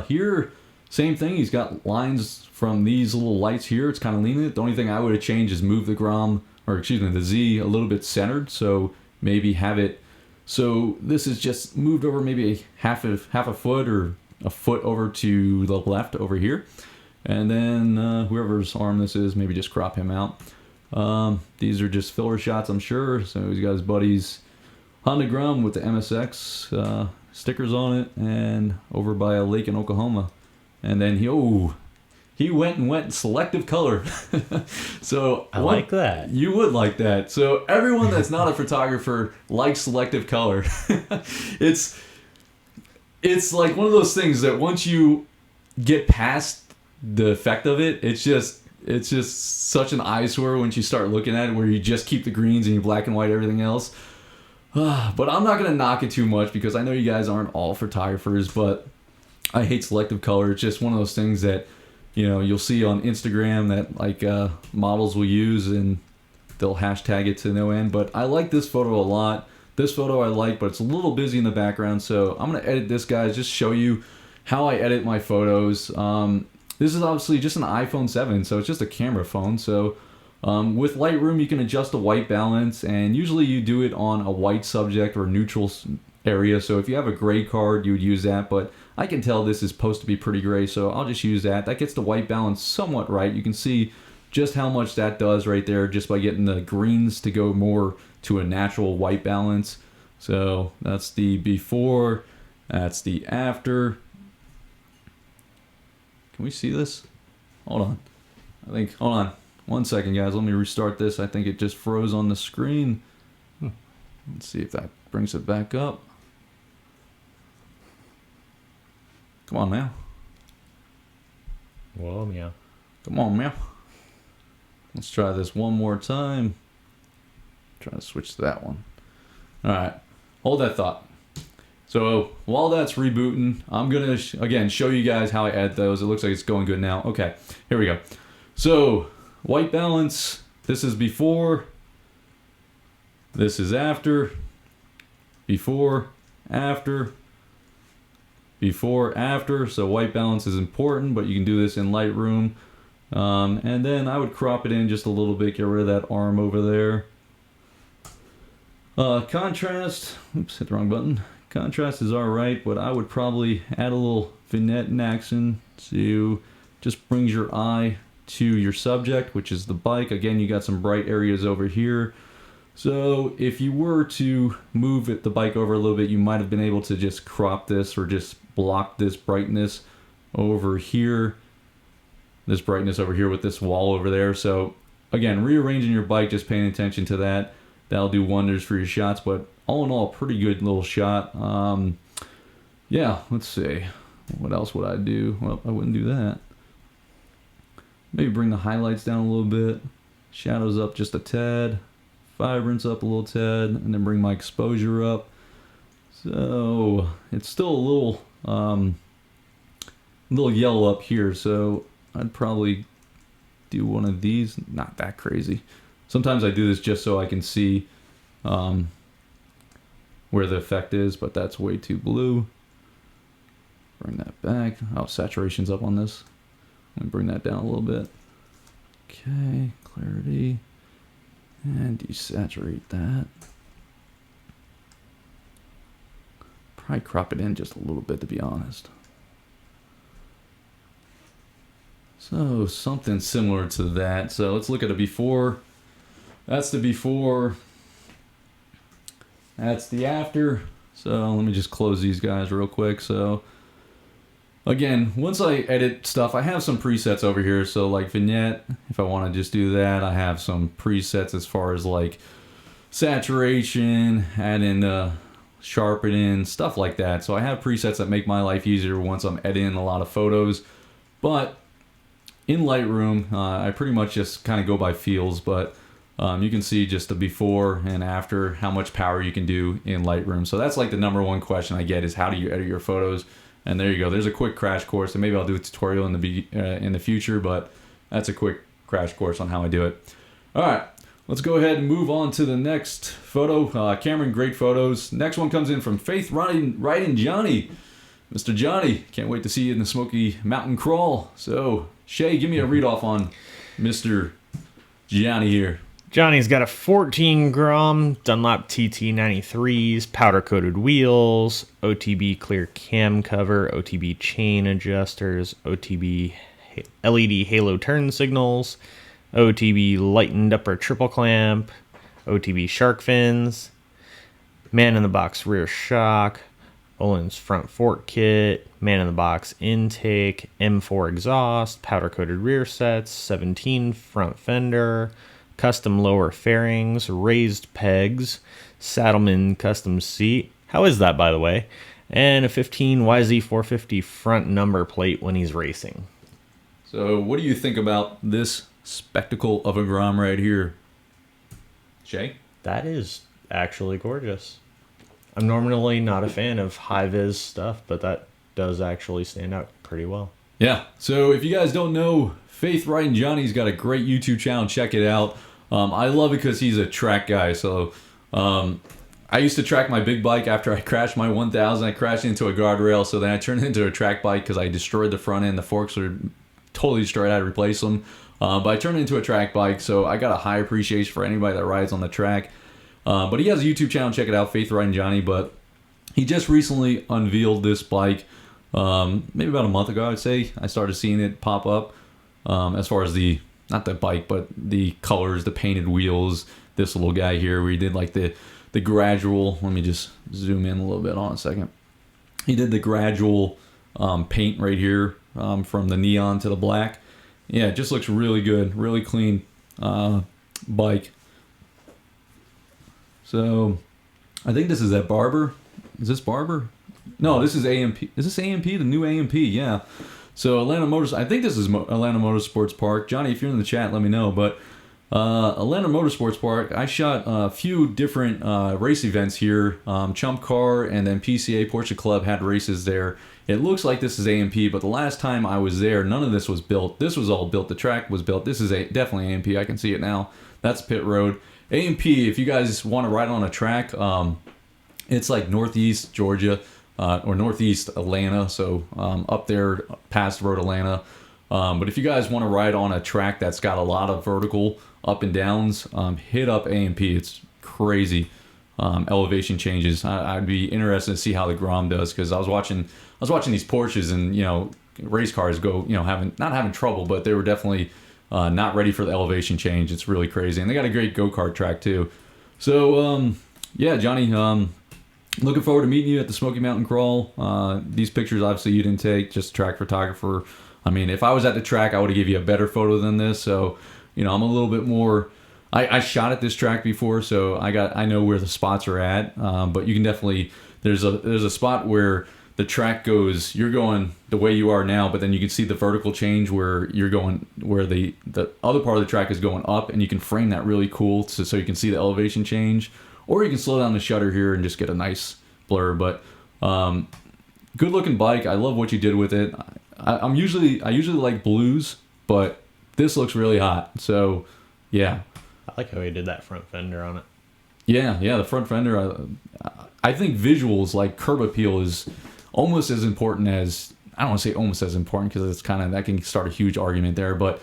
Here, same thing. He's got lines from these little lights here. It's kind of leaning it. The only thing I would have changed is move the the Z a little bit centered. So maybe have it. So this is just moved over maybe half a foot or a foot over to the left over here. And then whoever's arm this is, maybe just crop him out. These are just filler shots, I'm sure. So he's got his buddy's Honda Grom with the MSX stickers on it, and over by a lake in Oklahoma. And then he went selective color. So I like that. You would like that. So everyone that's not a photographer likes selective color. It's like one of those things that once you get past the effect of it, it's it's just such an eyesore once you start looking at it, where you just keep the greens and you black and white everything else. But I'm not going to knock it too much because I know you guys aren't all photographers, but I hate selective color. It's just one of those things that, you know, you'll see on Instagram that like models will use and they'll hashtag it to no end. But I like this photo a lot. This photo I like, but it's a little busy in the background. So I'm going to edit this, guys, just show you how I edit my photos. This is obviously just an iPhone 7, so it's just a camera phone. So with Lightroom, you can adjust the white balance, and usually you do it on a white subject or neutral area. So if you have a gray card, you would use that, but I can tell this is supposed to be pretty gray, so I'll just use that. That gets the white balance somewhat right. You can see just how much that does right there just by getting the greens to go more to a natural white balance. So that's the before, that's the after. Can we see this? Hold on. Hold on. 1 second, guys. Let me restart this. I think it just froze on the screen. Let's see if that brings it back up. Come on, now. Whoa, meow. Come on, meow. Let's try this one more time. Try to switch to that one. All right. Hold that thought. So while that's rebooting, I'm going to, again, show you guys how I edit those. It looks like it's going good now. Okay, here we go. So white balance, this is before, this is after, before, after, before, after. So white balance is important, but you can do this in Lightroom. And then I would crop it in just a little bit, get rid of that arm over there. Contrast, oops, hit the wrong button. Contrast is alright, but I would probably add a little vignette and action to just brings your eye to your subject, which is the bike. Again, you got some bright areas over here. So if you were to move the bike over a little bit, you might have been able to just crop this or just block this brightness over here. This brightness over here with this wall over there. So again, rearranging your bike, just paying attention to that. That'll do wonders for your shots, but all in all, pretty good little shot. Yeah, let's see. What else would I do? Well, I wouldn't do that. Maybe bring the highlights down a little bit. Shadows up just a tad. Vibrance up a little tad. And then bring my exposure up. So it's still a little yellow up here. So I'd probably do one of these. Not that crazy. Sometimes I do this just so I can see where the effect is, but that's way too blue. Bring that back. Oh, saturation's up on this. Let me bring that down a little bit. Okay, clarity. And desaturate that. Probably crop it in just a little bit, to be honest. So something similar to that. So let's look at a before. That's the before. That's the after. So let me just close these guys real quick. So again, once I edit stuff, I have some presets over here. So like vignette, if I want to just do that, I have some presets as far as like saturation, add in sharpening, stuff like that. So I have presets that make my life easier once I'm editing a lot of photos. But in Lightroom, I pretty much just kind of go by feels, but you can see just the before and after, how much power you can do in Lightroom. So that's like the number one question I get is how do you edit your photos? And there you go. There's a quick crash course, and maybe I'll do a tutorial in the future, but that's a quick crash course on how I do it. All right, let's go ahead and move on to the next photo. Cameron, great photos. Next one comes in from Faith Riding Johnny. Mr. Johnny, can't wait to see you in the Smoky Mountain Crawl. So, Shay, give me a read off on Mr. Johnny here. Johnny's got a 14 Grom Dunlop TT93s, powder coated wheels, OTB clear cam cover, OTB chain adjusters, OTB LED halo turn signals, OTB lightened upper triple clamp, OTB shark fins, man in the box rear shock, Olin's front fork kit, man in the box intake, M4 exhaust, powder coated rear sets, 17 front fender, custom lower fairings, raised pegs, Saddleman custom seat. How is that, by the way? And a 15 YZ450 front number plate when he's racing. So what do you think about this spectacle of a Grom right here. Shay? That is actually gorgeous. I'm normally not a fan of high-vis stuff, but that does actually stand out pretty well. Yeah, so if you guys don't know, Faith Riding Johnny's got a great YouTube channel. Check it out. I love it because he's a track guy. So I used to track my big bike after I crashed my 1000. I crashed into a guardrail, so then I turned it into a track bike because I destroyed the front end. The forks were totally destroyed. I had to replace them. But I turned it into a track bike, so I got a high appreciation for anybody that rides on the track. But he has a YouTube channel. Check it out, Faith Riding Johnny. But he just recently unveiled this bike. Maybe about a month ago, I'd say. I started seeing it pop up as far as not the bike, but the colors, the painted wheels. This little guy here where he did like the gradual, let me just zoom in a little bit on a second. He did the gradual paint right here from the neon to the black. Yeah, it just looks really good, really clean bike. So I think this is at Barber. Is this Barber? No, this is AMP. Is this AMP? The new AMP, yeah. So Atlanta Motors, I think this is Atlanta Motorsports Park. Johnny, if you're in the chat, let me know. But Atlanta Motorsports Park, I shot a few different race events here. Chump Car and then PCA Porsche Club had races there. It looks like this is AMP, but the last time I was there, none of this was built. This was all built. The track was built. This is definitely AMP. I can see it now. That's pit road. AMP, if you guys want to ride on a track, it's like northeast Georgia. Or northeast Atlanta, so up there past Road Atlanta. But if you guys want to ride on a track that's got a lot of vertical up and downs, hit up AMP. It's crazy elevation changes. I'd be interested to see how the Grom does because I was watching these Porsches and race cars go not having trouble, but they were definitely not ready for the elevation change. It's really crazy, and they got a great go-kart track too. So yeah, Johnny. Looking forward to meeting you at the Smoky Mountain Crawl. These pictures, obviously, you didn't take, just a track photographer. I mean, if I was at the track, I would have given you a better photo than this. So, I'm a little bit more... I shot at this track before, so I know where the spots are at. But you can definitely... There's a spot where the track goes... You're going the way you are now, but then you can see the vertical change where you're going... Where the other part of the track is going up, and you can frame that really cool so you can see the elevation change. Or you can slow down the shutter here and just get a nice blur. But good looking bike. I love what you did with it. I usually like blues, but this looks really hot. So yeah. I like how he did that front fender on it. Yeah, the front fender. I think visuals like curb appeal is almost as important as, I don't want to say almost as important because it's that can start a huge argument there. But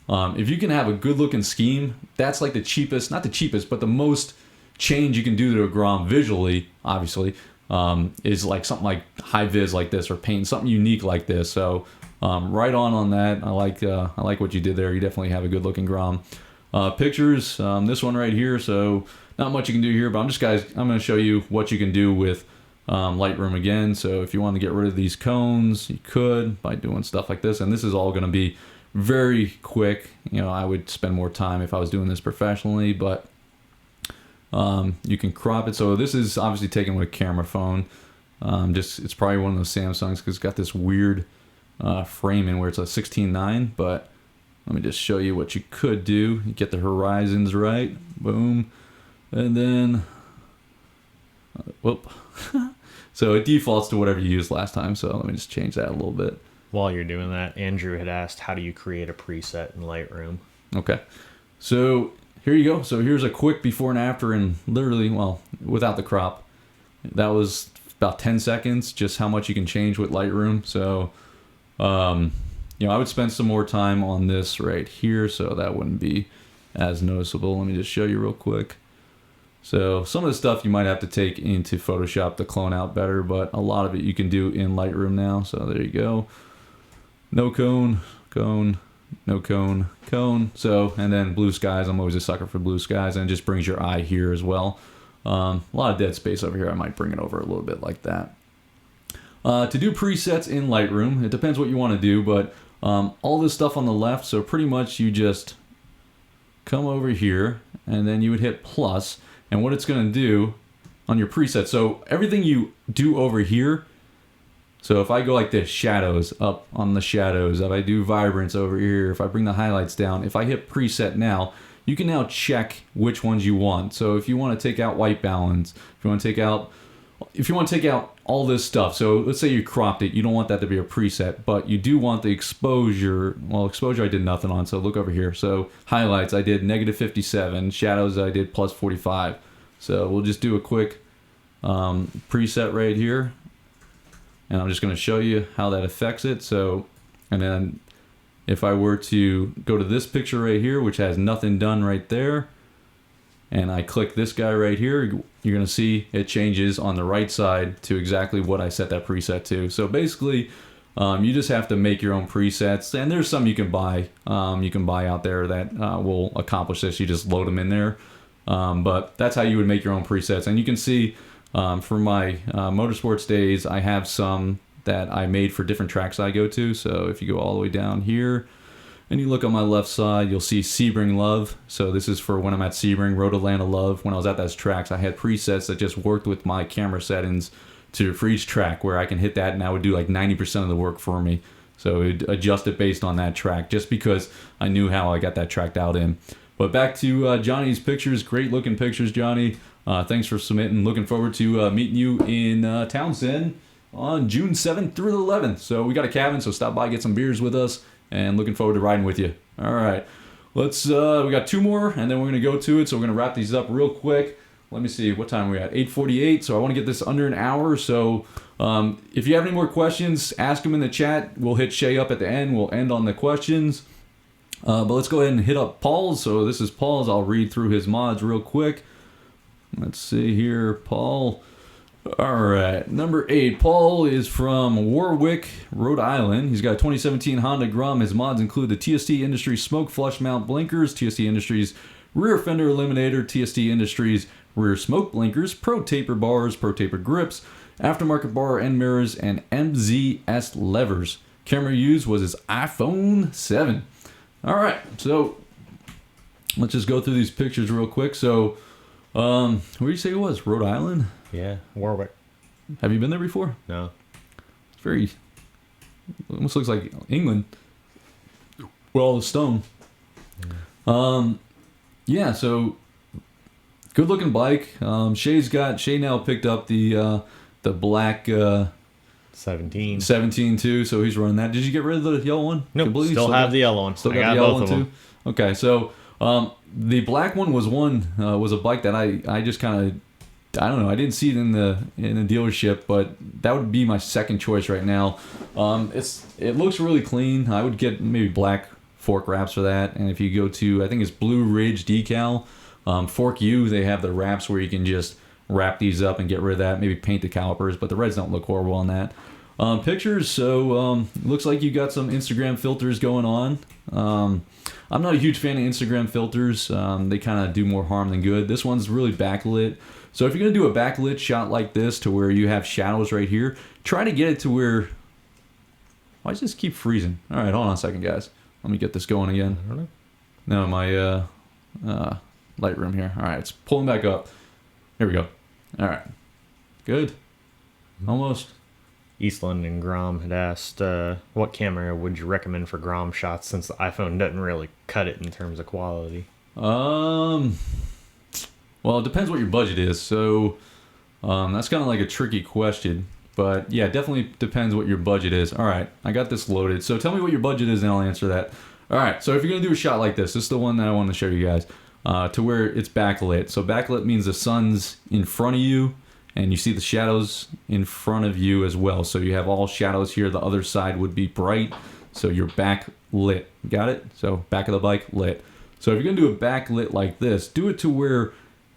if you can have a good looking scheme, that's like the cheapest, not the cheapest, but the most change you can do to a Grom visually, obviously, is like something like high vis like this or paint something unique like this. So right on that. I like what you did there. You definitely have a good looking Grom. Pictures, this one right here. So not much you can do here, but I'm going to show you what you can do with Lightroom again. So if you want to get rid of these cones, you could by doing stuff like this. And this is all going to be very quick. I would spend more time if I was doing this professionally, but you can crop it. So this is obviously taken with a camera phone. It's probably one of those Samsungs because it's got this weird framing where it's a 16:9. But let me just show you what you could do. You get the horizons right. Boom. And then, whoop. So it defaults to whatever you used last time. So let me just change that a little bit. While you're doing that, Andrew had asked, how do you create a preset in Lightroom? Okay. So here you go. So here's a quick before and after, and literally, without the crop. That was about 10 seconds, just how much you can change with Lightroom. So, I would spend some more time on this right here, so that wouldn't be as noticeable. Let me just show you real quick. So some of the stuff you might have to take into Photoshop to clone out better, but a lot of it you can do in Lightroom now. So there you go. No cone, no cone. So, and then blue skies. I'm always a sucker for blue skies, and it just brings your eye here as well. A lot of dead space over here. I might bring it over a little bit like that. To do presets in Lightroom, it depends what you want to do, but all this stuff on the left, so pretty much you just come over here, and then you would hit plus, and what it's going to do on your preset, so everything you do over here, So if I go like this, shadows, up on the shadows, if I do vibrance over here, if I bring the highlights down, if I hit preset now, you can now check which ones you want. So if you want to take out white balance, if you want to take out all this stuff, so let's say you cropped it, you don't want that to be a preset, but you do want the exposure. Well, exposure I did nothing on, so look over here. So highlights I did -57, shadows I did +45. So we'll just do a quick preset right here, and I'm just going to show you how that affects it. So, and then if I were to go to this picture right here, which has nothing done right there, and I click this guy right here, you're going to see it changes on the right side to exactly what I set that preset to. So basically, you just have to make your own presets, and there's some you can buy. You can buy out there that will accomplish this. You just load them in there. But that's how you would make your own presets. And you can see for my motorsports days, I have some that I made for different tracks I go to. So if you go all the way down here and you look on my left side, you'll see Sebring Love. So this is for when I'm at Sebring, Road Atlanta Love. When I was at those tracks, I had presets that just worked with my camera settings for each track, where I can hit that and I would do like 90% of the work for me. So it would adjust it based on that track, just because I knew how I got that tracked out in. But back to Johnny's pictures. Great looking pictures, Johnny. Thanks for submitting. Looking forward to meeting you in Townsend on June 7th through the 11th. So we got a cabin, so stop by, get some beers with us, and looking forward to riding with you. All right. We got 2 more, and then we're going to go to it. So we're going to wrap these up real quick. Let me see, what time are we at? 8:48, so I want to get this under an hour. So if you have any more questions, ask them in the chat. We'll hit Shay up at the end. We'll end on the questions. But let's go ahead and hit up Paul's. So this is Paul's. I'll read through his mods real quick. Let's see here, Paul. All right, number 8. Paul is from Warwick, Rhode Island. He's got a 2017 Honda Grom. His mods include the TST Industries Smoke Flush Mount Blinkers, TST Industries Rear Fender Eliminator, TST Industries Rear Smoke Blinkers, Pro Taper Bars, Pro Taper Grips, Aftermarket Bar End Mirrors, and MZS Levers. Camera used was his iPhone 7. All right, so let's just go through these pictures real quick. So, where do you say it was? Rhode Island? Yeah, Warwick. Have you been there before? No. It's very, almost looks like England. With all the stone. Yeah, so good looking bike. Shay now picked up the black 17 too, so he's running that. Did you get rid of the yellow one? Nope, completely? still have the yellow one. Still got the yellow one too? Okay, so the black one was a bike that I just kind of, I don't know, I didn't see it in the dealership, but that would be my second choice right now. It looks really clean. I would get maybe black fork wraps for that, and if you go to, I think it's Blue Ridge decal, Fork U, they have the wraps where you can just wrap these up and get rid of that, maybe paint the calipers, but the reds don't look horrible on that. Pictures, so looks like you got some Instagram filters going on. I'm not a huge fan of Instagram filters. They kind of do more harm than good. This one's really backlit. So if you're going to do a backlit shot like this to where you have shadows right here, try to get it to where... Why does this keep freezing? All right, hold on a second, guys. Let me get this going again. I don't know. No, my Lightroom here. All right, it's pulling back up. Here we go. All right. Good. Almost. Eastland and Grom had asked, what camera would you recommend for Grom shots, since the iPhone doesn't really cut it in terms of quality? Well, it depends what your budget is. So that's kind of like a tricky question. But yeah, definitely depends what your budget is. All right, I got this loaded. So tell me what your budget is and I'll answer that. All right, so if you're going to do a shot like this is the one that I want to show you guys, to where it's backlit. So backlit means the sun's in front of you and you see the shadows in front of you as well. So you have all shadows here. The other side would be bright. So you're backlit. Got it? So back of the bike, lit. So if you're going to do a backlit like this, do it to where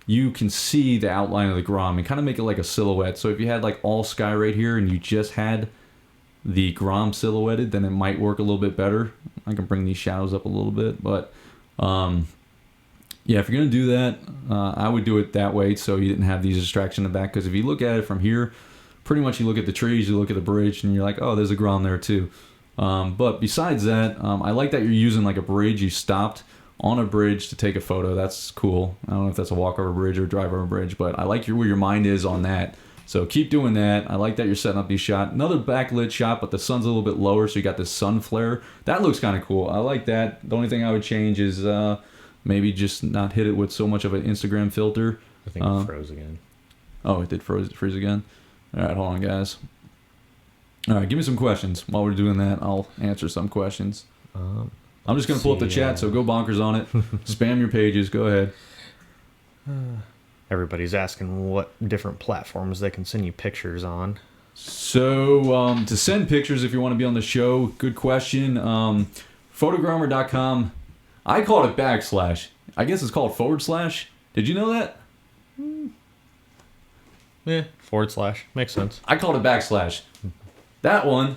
you can see the outline of the Grom and kind of make it like a silhouette. So if you had like all sky right here and you just had the Grom silhouetted, then it might work a little bit better. I can bring these shadows up a little bit, but yeah, if you're going to do that, I would do it that way so you didn't have these distractions in the back. Because if you look at it from here, pretty much you look at the trees, you look at the bridge, and you're like, oh, there's a Grom there too. But besides that, I like that you're using like a bridge. You stopped on a bridge to take a photo. That's cool. I don't know if that's a walk over bridge or drive over bridge, but I like where your mind is on that. So keep doing that. I like that you're setting up these shots. Another backlit shot, but the sun's a little bit lower, so you got this sun flare. That looks kind of cool. I like that. The only thing I would change is maybe just not hit it with so much of an Instagram filter. I think it froze again. Oh, it did freeze again? All right, hold on, guys. All right, give me some questions. While we're doing that, I'll answer some questions. I'm just going to pull up the chat, so go bonkers on it. Spam your pages. Go ahead. Everybody's asking what different platforms they can send you pictures on. So, to send pictures if you want to be on the show, good question. Photogromer.com. I called it /. I guess it's called /. Did you know that? Yeah, /. Makes sense. I called it /. That one,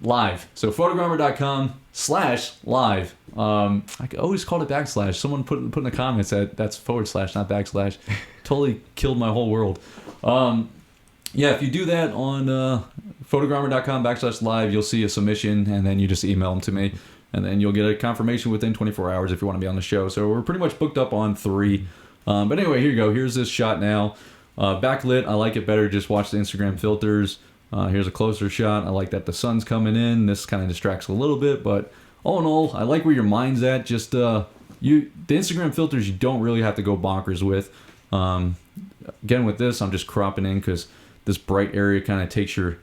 live. So photogrammer.com/live. I always called it /. Someone put in the comments that that's /, not /. Totally killed my whole world. Yeah, if you do that on photogrammer.com/live, you'll see a submission, and then you just email them to me, and then you'll get a confirmation within 24 hours if you want to be on the show. So we're pretty much booked up on 3. But anyway, here you go. Here's this shot now. Backlit, I like it better. Just watch the Instagram filters. Here's a closer shot. I like that the sun's coming in. This kind of distracts a little bit, but all in all, I like where your mind's at. Just the Instagram filters you don't really have to go bonkers with. Again, with this, I'm just cropping in because this bright area kind of takes your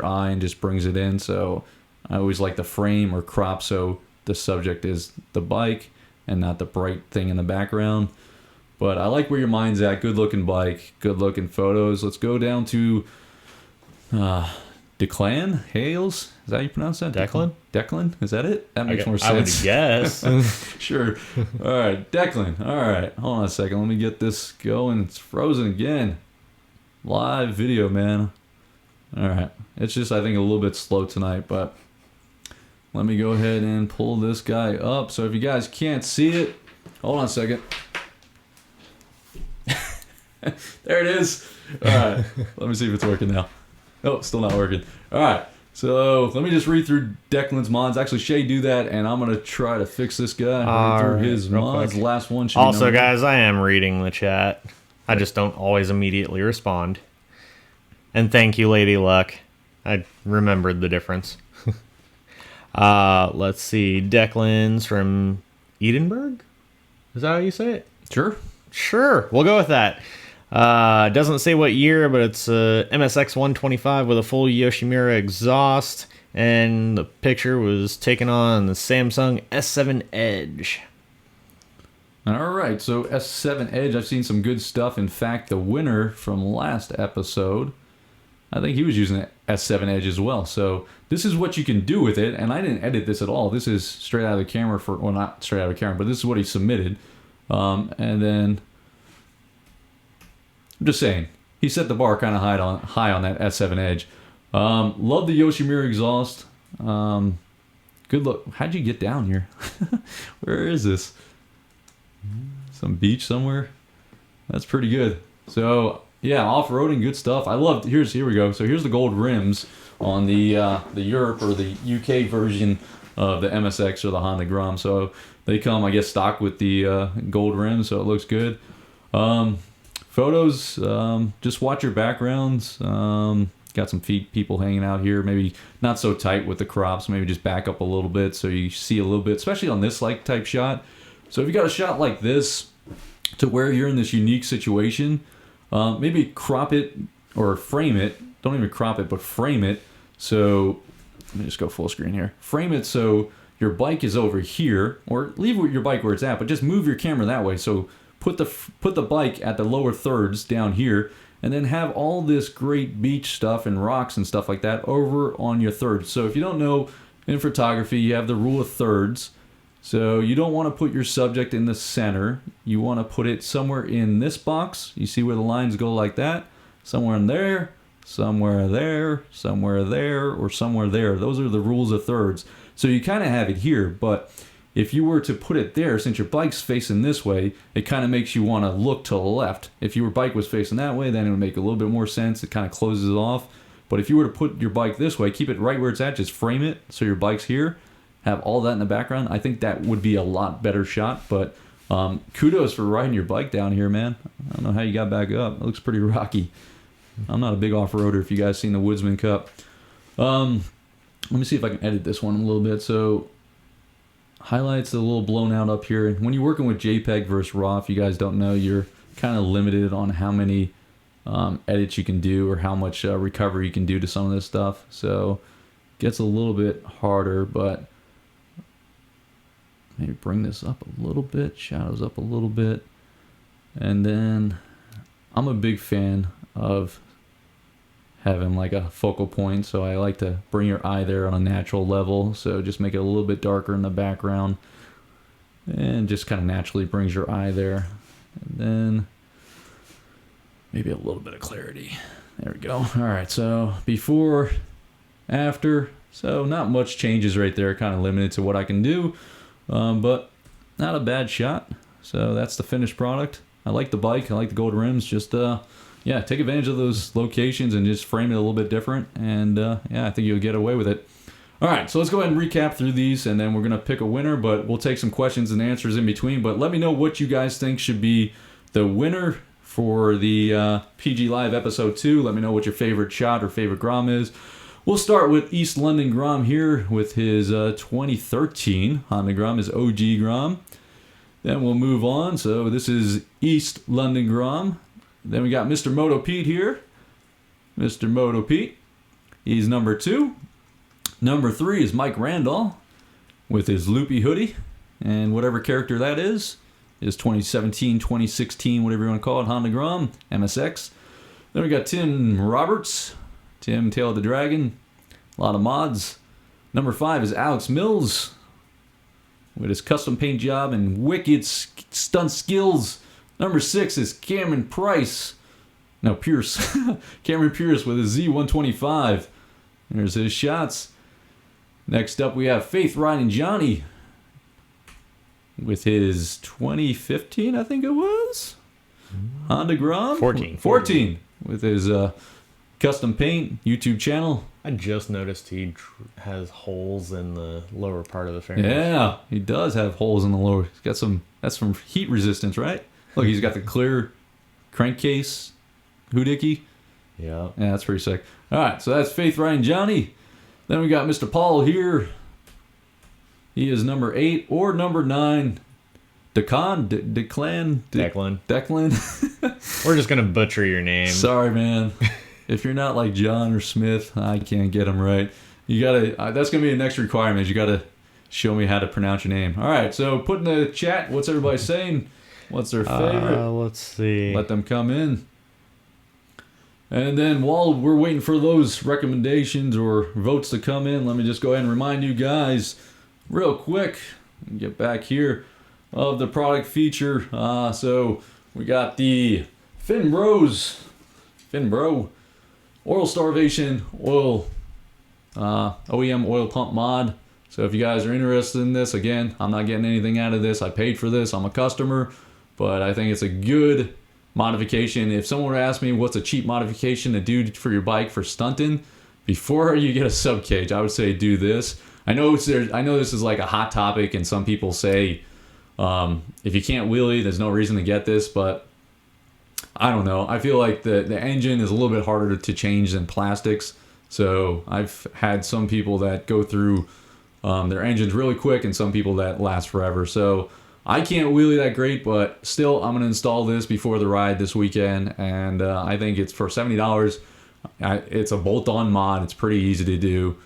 eye and just brings it in. So I always like the frame or crop so the subject is the bike and not the bright thing in the background. But I like where your mind's at. Good looking bike, good looking photos. Let's go down to Declan Hales. Is that how you pronounce that? Declan? Declan? Is that it? That makes more sense. I would guess. Sure. All right, Declan. All right, hold on a second. Let me get this going. It's frozen again. Live video, man. All right. It's just, I think, a little bit slow tonight, but let me go ahead and pull this guy up. So if you guys can't see it, hold on a second. There it is. All right. Let me see if it's working now. Oh, still not working. All right. So let me just read through Declan's mods. Actually, Shay, do that, and I'm going to try to fix this guy. Read through his mods. Quick. Last one. Also, guys, I am reading the chat. I just don't always immediately respond. And thank you, Lady Luck. I remembered the difference. Let's see. Declan's from Edinburgh? Is that how you say it? Sure. Sure. We'll go with that. Doesn't say what year, but it's a MSX 125 with a full Yoshimura exhaust. And the picture was taken on the Samsung S7 Edge. All right, so S7 Edge, I've seen some good stuff. In fact, the winner from last episode, I think he was using the S7 Edge as well. So this is what you can do with it, and I didn't edit this at all. This is straight out of the camera well, not straight out of the camera, but this is what he submitted. And then, I'm just saying, he set the bar kind of high on that S7 Edge. Love the Yoshimura exhaust. Good look. How'd you get down here? Where is this? Some beach somewhere. That's pretty good. So yeah, off-roading, good stuff. I loved. Here we go. So here's the gold rims on the Europe or the UK version of the MSX or the Honda Grom. So they come, I guess, stock with the gold rims, so it looks good. Photos, just watch your backgrounds. Got some people hanging out here. Maybe not so tight with the crops. Maybe just back up a little bit so you see a little bit, especially on this like type shot. So if you got a shot like this to where you're in this unique situation, maybe crop it or frame it. Don't even crop it, but frame it. So let me just go full screen here. Frame it so your bike is over here, or leave your bike where it's at, but just move your camera that way. So put the bike at the lower thirds down here, and then have all this great beach stuff and rocks and stuff like that over on your thirds. So if you don't know, in photography, you have the rule of thirds. So you don't want to put your subject in the center. You want to put it somewhere in this box. You see where the lines go like that? Somewhere in there, somewhere there, somewhere there, or somewhere there. Those are the rules of thirds. So you kind of have it here, but if you were to put it there, since your bike's facing this way, it kind of makes you want to look to the left. If your bike was facing that way, then it would make a little bit more sense. It kind of closes it off. But if you were to put your bike this way, keep it right where it's at, just frame it so your bike's here, have all that in the background, I think that would be a lot better shot. But kudos for riding your bike down here, man. I don't know how you got back up. It looks pretty rocky. I'm not a big off-roader if you guys seen the Woodsman Cup. Let me see if I can edit this one a little bit. So highlights a little blown out up here. When you're working with JPEG versus RAW, if you guys don't know, you're kind of limited on how many edits you can do or how much recovery you can do to some of this stuff. So it gets a little bit harder, but maybe bring this up a little bit, shadows up a little bit. And then I'm a big fan of having like a focal point, so I like to bring your eye there on a natural level. So just make it a little bit darker in the background and just kind of naturally brings your eye there. And then maybe a little bit of clarity. There we go. All right, so before, after, so not much changes right there, kind of limited to what I can do, but not a bad shot. So that's the finished product. I like the bike, I like the gold rims, just yeah, take advantage of those locations and just frame it a little bit different. And yeah, I think you'll get away with it. All right, so let's go ahead and recap through these, and then we're going to pick a winner, but we'll take some questions and answers in between. But let me know what you guys think should be the winner for the PG Live Episode 2. Let me know what your favorite shot or favorite Grom is. We'll start with East London Grom here with his 2013 Honda Grom, his OG Grom. Then we'll move on. So this is East London Grom. Then we got Mr. Moto Pete here. Mr. Moto Pete. He's number 2. Number 3 is Mike Randall with his loopy hoodie. And whatever character that is 2017, 2016, whatever you want to call it, Honda Grom, MSX. Then we got Tim Roberts. Tim, Tail of the Dragon. A lot of mods. Number 5 is Alex Mills with his custom paint job and wicked stunt skills. Number 6 is Cameron Pierce. Cameron Pierce with his Z125. There's his shots. Next up we have Faith Riding Johnny with his 2015, I think it was, Honda Grom? 14. With his custom paint YouTube channel. I just noticed he has holes in the lower part of the fairing. Yeah, he does have holes in the lower. He's got some, that's from heat resistance, right? Look, he's got the clear crankcase hoodie. Yeah, that's pretty sick. All right, so that's Faith Ryan Johnny. Then we got Mr. Paul here. He is number 8 or number 9. Declan. We're just gonna butcher your name. Sorry, man. If you're not like John or Smith, I can't get them right. You gotta. That's gonna be the next requirement. You gotta show me how to pronounce your name. All right. So put in the chat. What's everybody saying? What's their favorite? Let's see. Let them come in. And then while we're waiting for those recommendations or votes to come in, let me just go ahead and remind you guys real quick. Get back here of the product feature. So we got the FinBro Oil Starvation Oil OEM oil pump mod. So if you guys are interested in this, again, I'm not getting anything out of this. I paid for this. I'm a customer, but I think it's a good modification. If someone were to ask me what's a cheap modification to do for your bike for stunting, before you get a sub cage, I would say do this. I know this is like a hot topic, and some people say if you can't wheelie, there's no reason to get this, but I don't know. I feel like the engine is a little bit harder to change than plastics. So I've had some people that go through their engines really quick and some people that last forever. So I can't wheelie that great, but still I'm going to install this before the ride this weekend. And I think it's for $70. It's a bolt-on mod. It's pretty easy to do.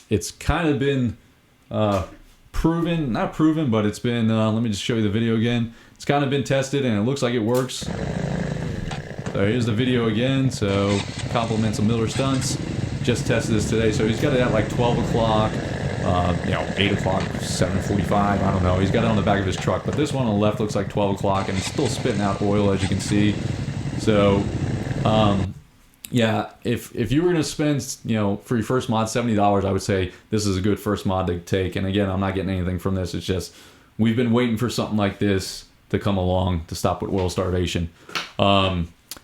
It's kind of been proven, not proven, but it's been, let me just show you the video again. It's kind of been tested and it looks like it works. So here's the video again. So compliments of Miller Stunts. Just tested this today. So he's got it at like 12 o'clock, 8 o'clock, 7:45. I don't know. He's got it on the back of his truck. But this one on the left looks like 12 o'clock and he's still spitting out oil, as you can see. So, yeah, if you were going to spend, for your first mod, $70, I would say this is a good first mod to take. And again, I'm not getting anything from this. It's just we've been waiting for something like this to come along to stop with oil starvation.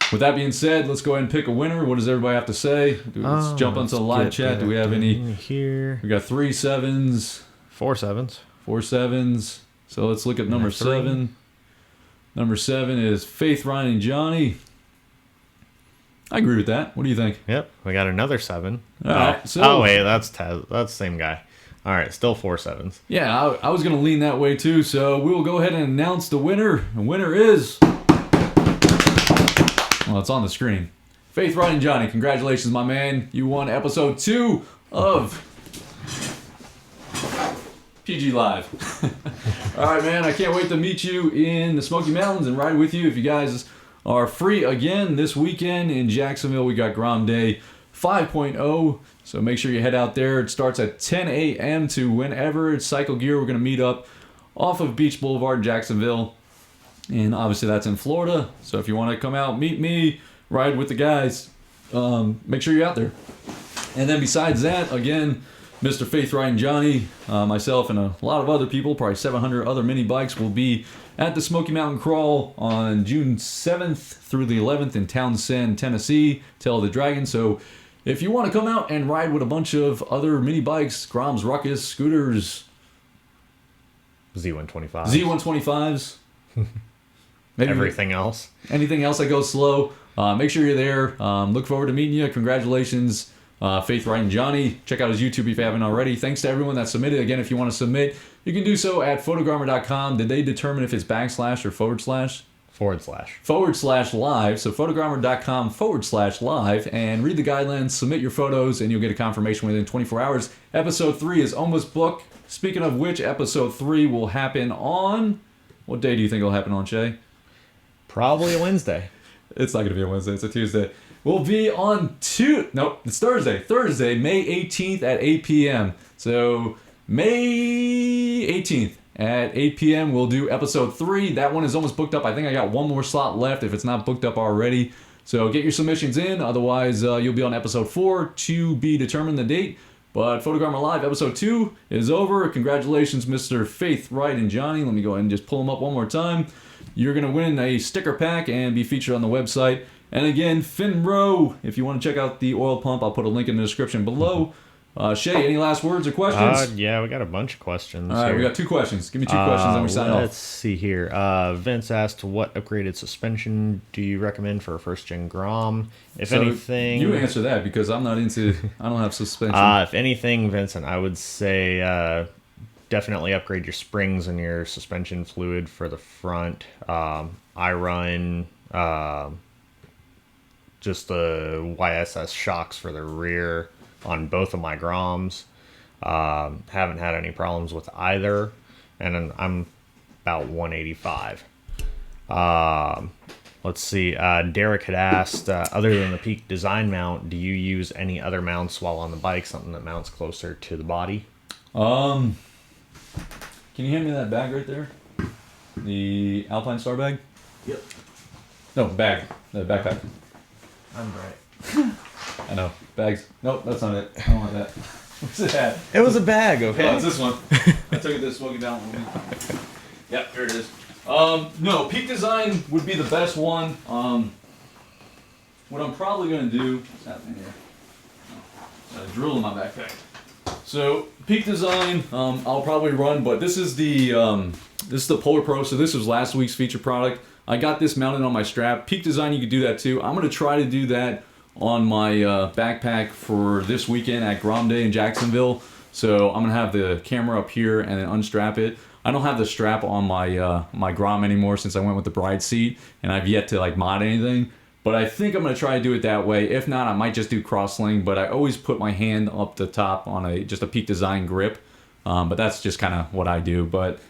With that being said, let's go ahead and pick a winner. What does everybody have to say? Let's jump onto the live chat. Do we have any? Here. We got 3 7s. 4 7s. 4 7s. So let's look at number 7. Number 7 is Faith Ryan and Johnny. I agree with that. What do you think? Yep, we got another 7. All right, so- oh wait, that's Taz. That's the same guy. All right, still 4 7s. Yeah, I was going to lean that way too, so we will go ahead and announce the winner. The winner is... Well, it's on the screen. Faith, Ryan, and Johnny, congratulations, my man. You won episode 2 of PG Live. All right, man, I can't wait to meet you in the Smoky Mountains and ride with you. If you guys are free again this weekend in Jacksonville, we got Grom Day 5.0. So make sure you head out there. It starts at 10 a.m. to whenever. It's Cycle Gear. We're going to meet up off of Beach Boulevard in Jacksonville. And obviously that's in Florida. So if you want to come out, meet me, ride with the guys, make sure you're out there. And then besides that, again, Mr. Faith, Ryan, Johnny, myself, and a lot of other people, probably 700 other mini bikes, will be at the Smoky Mountain Crawl on June 7th through the 11th in Townsend, Tennessee, Tail of the Dragon. So if you want to come out and ride with a bunch of other mini bikes, Groms, Ruckus, scooters, Z125. Z125s, maybe everything else. Anything else that goes slow, make sure you're there. Look forward to meeting you. Congratulations, Faith, Ryan, Johnny. Check out his YouTube if you haven't already. Thanks to everyone that submitted. Again, if you want to submit, you can do so at Photogromer.com. Did they determine if it's backslash or forward slash? Forward slash live. So Photogromer.com/live, and read the guidelines, submit your photos, and you'll get a confirmation within 24 hours. Episode 3 is almost booked. Speaking of which, episode 3 will happen on... What day do you think it'll happen on, Shay? probably a Wednesday. It's not going to be a Wednesday. It's a Tuesday. We'll be on Nope, it's Thursday. Thursday, May 18th at 8 p.m. So May 18th. At 8 p.m., we'll do episode 3. That one is almost booked up. I think I got one more slot left if it's not booked up already. So get your submissions in. Otherwise, you'll be on episode 4 to be determined the date. But Photogromer Live episode 2 is over. Congratulations, Mr. Faith, Wright, and Johnny. Let me go ahead and just pull them up one more time. You're going to win a sticker pack and be featured on the website. And again, FinBros, if you want to check out the oil pump, I'll put a link in the description below. Shay, any last words or questions? Yeah, we got a bunch of questions. All right, we got 2 questions. Give me 2 questions, then we sign off. Let's see here. Vince asked, what upgraded suspension do you recommend for a first-gen Grom? If anything... You answer that, because I'm not into... I don't have suspension. If anything, Vincent, I would say definitely upgrade your springs and your suspension fluid for the front. I run just the YSS shocks for the rear on both of my Groms. Haven't had any problems with either, and I'm about 185. Let's see. Derek had asked, other than the Peak design mount, do you use any other mounts while on the bike, something that mounts closer to the body? Can you hand me that bag right there? The Alpine Star bag? Yep. No, bag. The backpack. I'm right. I know. Bags. Nope, that's not it. I don't want that. What's that? It was a bag, okay? Oh, it's this one. I took it to Smoky Mountain. Yep, here it is. No, Peak Design would be the best one. What I'm probably going to do... What's happening here? Got a drill in my backpack. So, Peak Design, I'll probably run, but this is the Polar Pro, so this was last week's feature product. I got this mounted on my strap. Peak Design, you could do that too. I'm going to try to do that on my backpack for this weekend at Grom Day in Jacksonville. So I'm going to have the camera up here and then unstrap it. I don't have the strap on my my Grom anymore since I went with the bride seat, and I've yet to like mod anything. But I think I'm going to try to do it that way. If not, I might just do cross-sling, but I always put my hand up the top on just a Peak Design grip. But that's just kind of what I do. But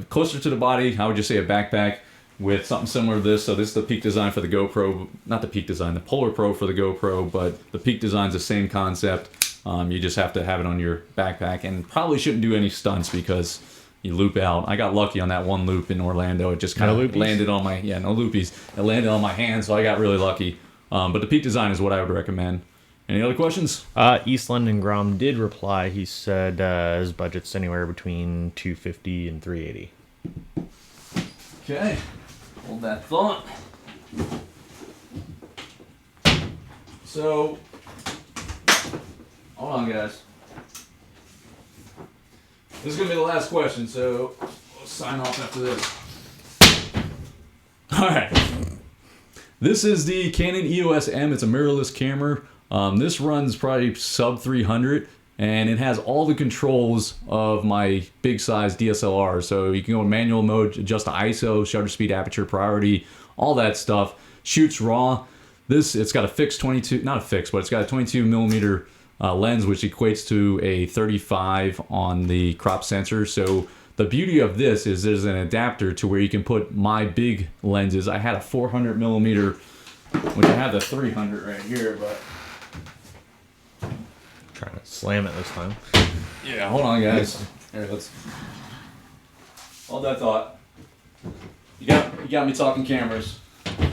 closer to the body, I would just say a backpack with something similar to this. So this is the Peak Design for the GoPro, not the Peak Design, the Polar Pro for the GoPro, but the Peak Design's the same concept. You just have to have it on your backpack, and probably shouldn't do any stunts because you loop out. I got lucky on that one loop in Orlando. It just kind of landed on my, no loopies. It landed on my hand, so I got really lucky. But the Peak Design is what I would recommend. Any other questions? East London Grom did reply. He said his budget's anywhere between $250 and $380. Okay. Hold that thought. So, hold on, guys. This is going to be the last question, so we'll sign off after this. All right. This is the Canon EOS M. It's a mirrorless camera. This runs probably sub 300, and it has all the controls of my big size DSLR. So you can go in manual mode, adjust the ISO, shutter speed, aperture priority, all that stuff. Shoots raw. It's got a fixed 22, not a fixed, but it's got a 22 millimeter lens, which equates to a 35 on the crop sensor. So the beauty of this is there's an adapter to where you can put my big lenses. I had a 400 millimeter, which I have the 300 right here, but Trying to slam it this time. yeah, hold on, guys. Here, let's hold that thought. You got me talking cameras.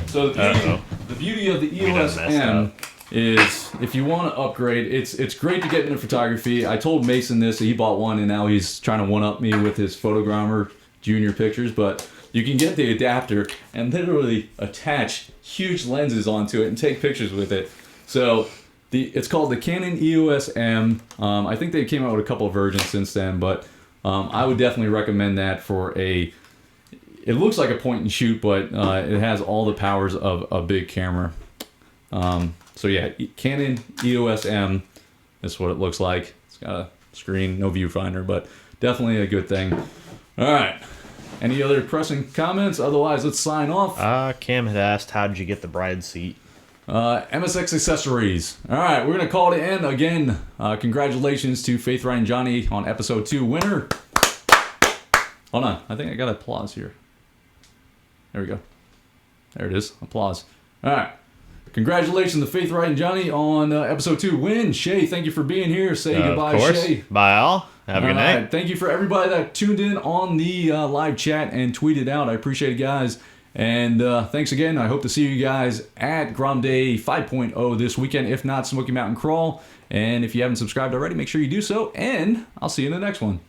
So the beauty of the EOS M is if you want to upgrade, it's great to get into photography. I told Mason this, he bought one, and now he's trying to one-up me with his Photogromer Junior pictures, but you can get the adapter and literally attach huge lenses onto it and take pictures with it. So it's called the Canon EOS M. I think they came out with a couple of versions since then, but I would definitely recommend that for it looks like a point and shoot, but it has all the powers of a big camera. So yeah, Canon EOS M is what it looks like. It's got a screen, no viewfinder, but definitely a good thing. All right. Any other pressing comments? Otherwise, let's sign off. Cam had asked, how did you get the bride seat? MSX Accessories. All right, we're going to call it in again. Congratulations to Faith Ryan Johnny on episode 2 winner. Hold on. I think I got applause here. There we go. There it is. Applause. All right. Congratulations to Faith Ryan Johnny on episode 2 win. Shay, thank you for being here. Say goodbye, Of course. Shay. Bye, all. Have a good night. Thank you for everybody that tuned in on the live chat and tweeted out. I appreciate it, guys. And thanks again. I hope to see you guys at Grom Day 5.0 this weekend, if not Smoky Mountain Crawl. And if you haven't subscribed already, make sure you do so. And I'll see you in the next one.